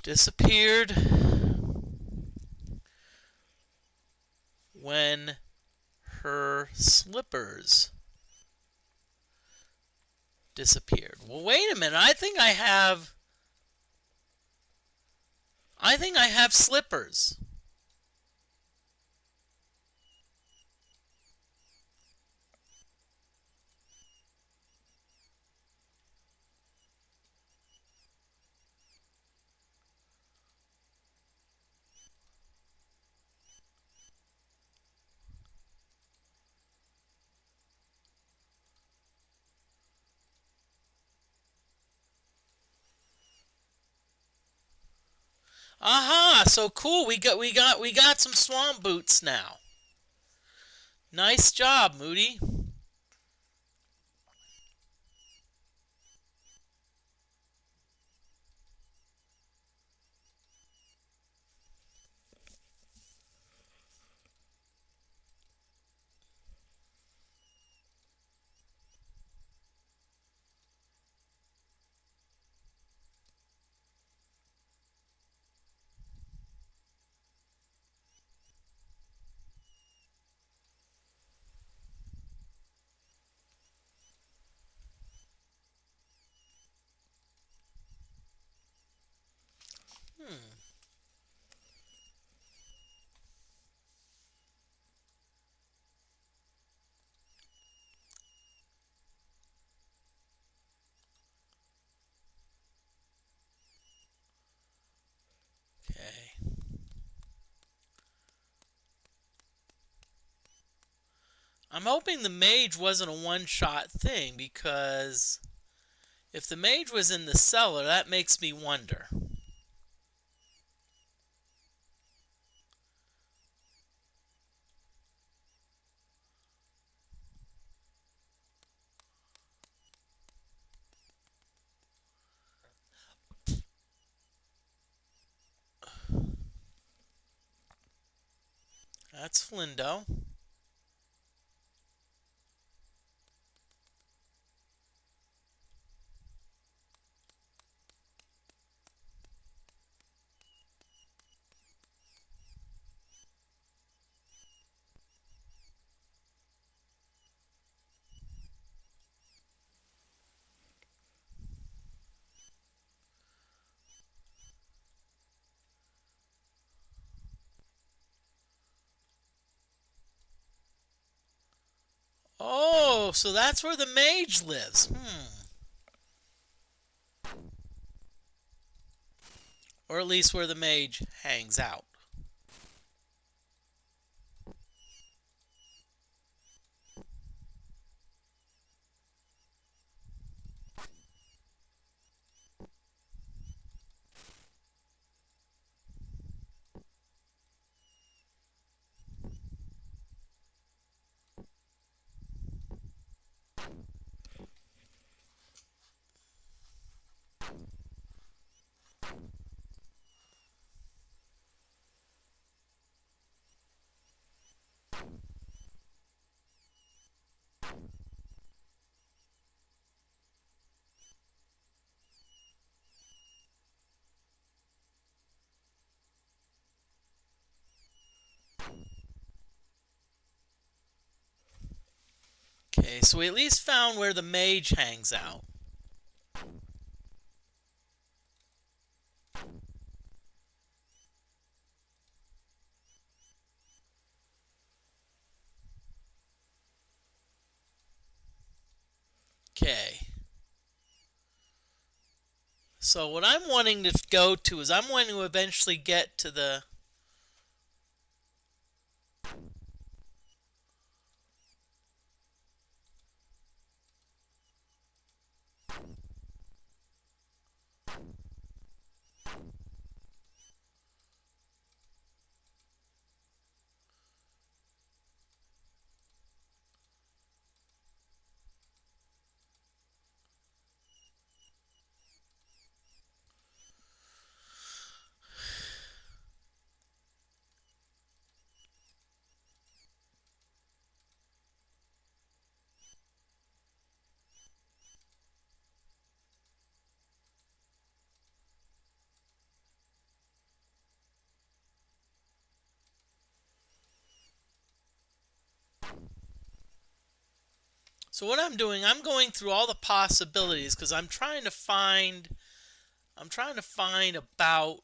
disappeared when her slippers disappeared. Well, wait a minute. I think I have slippers. Aha! So cool. We got some swamp boots now. Nice job, Moody. Okay. I'm hoping the mage wasn't a one-shot thing, because if the mage was in the cellar, that makes me wonder. That's Flindo. Oh, so that's where the mage lives. Or at least where the mage hangs out. Okay, so we at least found where the mage hangs out. Okay. So what I'm wanting to go to is I'm wanting to eventually get to the... So what I'm doing, I'm going through all the possibilities because I'm trying to find about...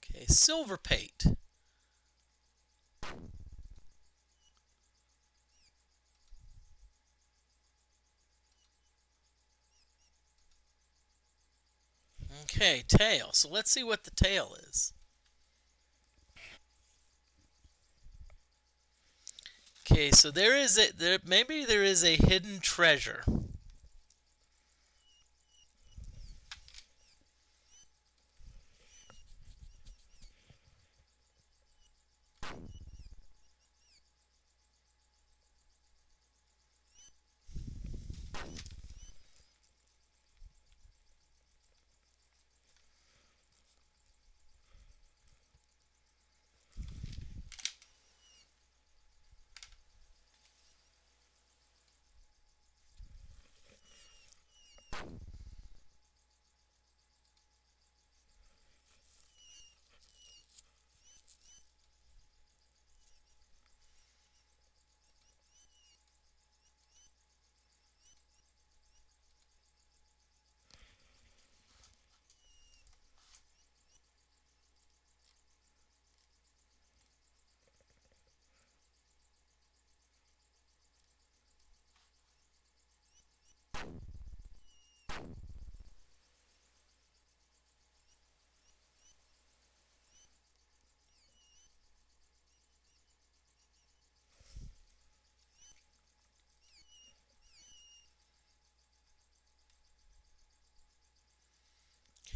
Okay, silver pate. Okay, tail. So let's see what the tail is. Okay, so maybe there is a hidden treasure.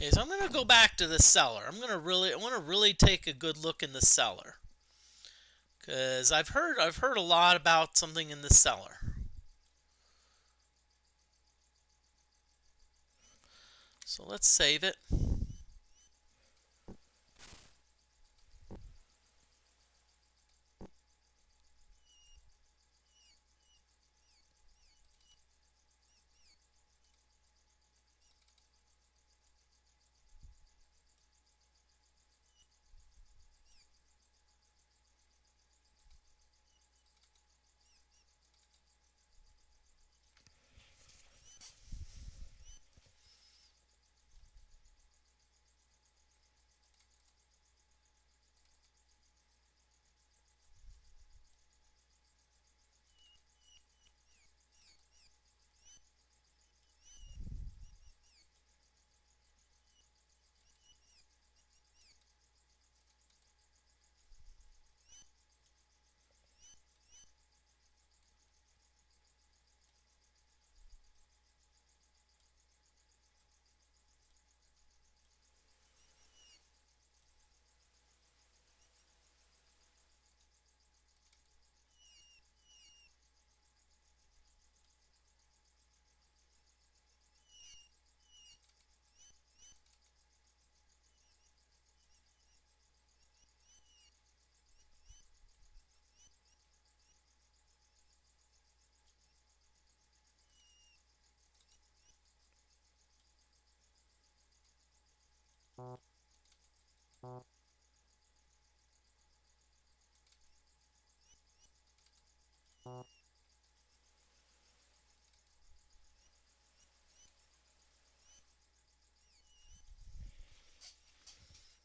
Okay, so I'm gonna go back to the cellar. I want to really take a good look in the cellar, because I've heard a lot about something in the cellar. So let's save it.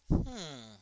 Hmm.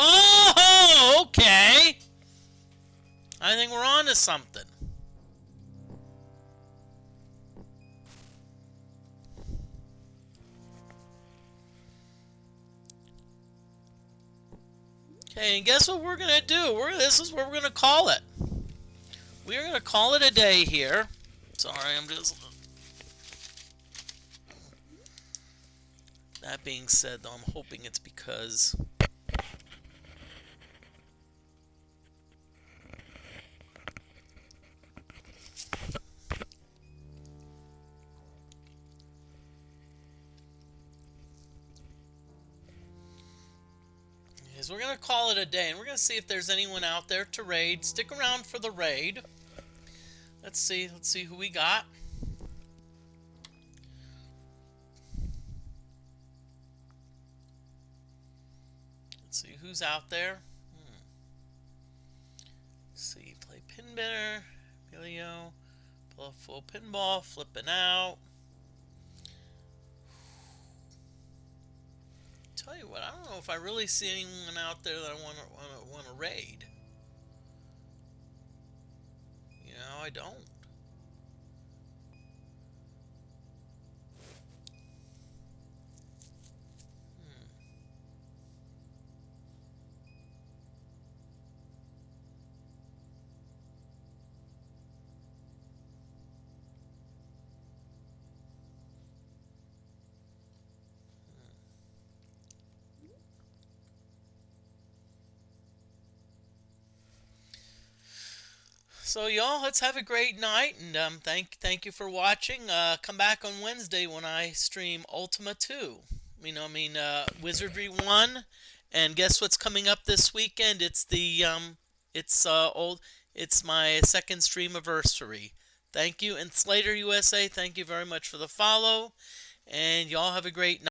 Oh, okay. I think we're on to something. Okay, and guess what we're gonna do? This is what we're gonna call it. We're gonna call it a day here. Sorry, I'm just. That being said, though, I'm hoping it's because. Because we're gonna call it a day, and we're gonna see if there's anyone out there to raid. Stick around for the raid. Let's see who we got. Let's see who's out there. Let's see, play Pinbinner, Emilio, pull a full pinball, flipping out. Tell you what, I don't know if I really see anyone out there that I want to raid. You know, I don't. So y'all, let's have a great night, and thank you for watching. Come back on Wednesday when I stream Ultima 2. Wizardry 1, and guess what's coming up this weekend? It's my second stream anniversary. Thank you, and Slater USA, thank you very much for the follow, and y'all have a great night.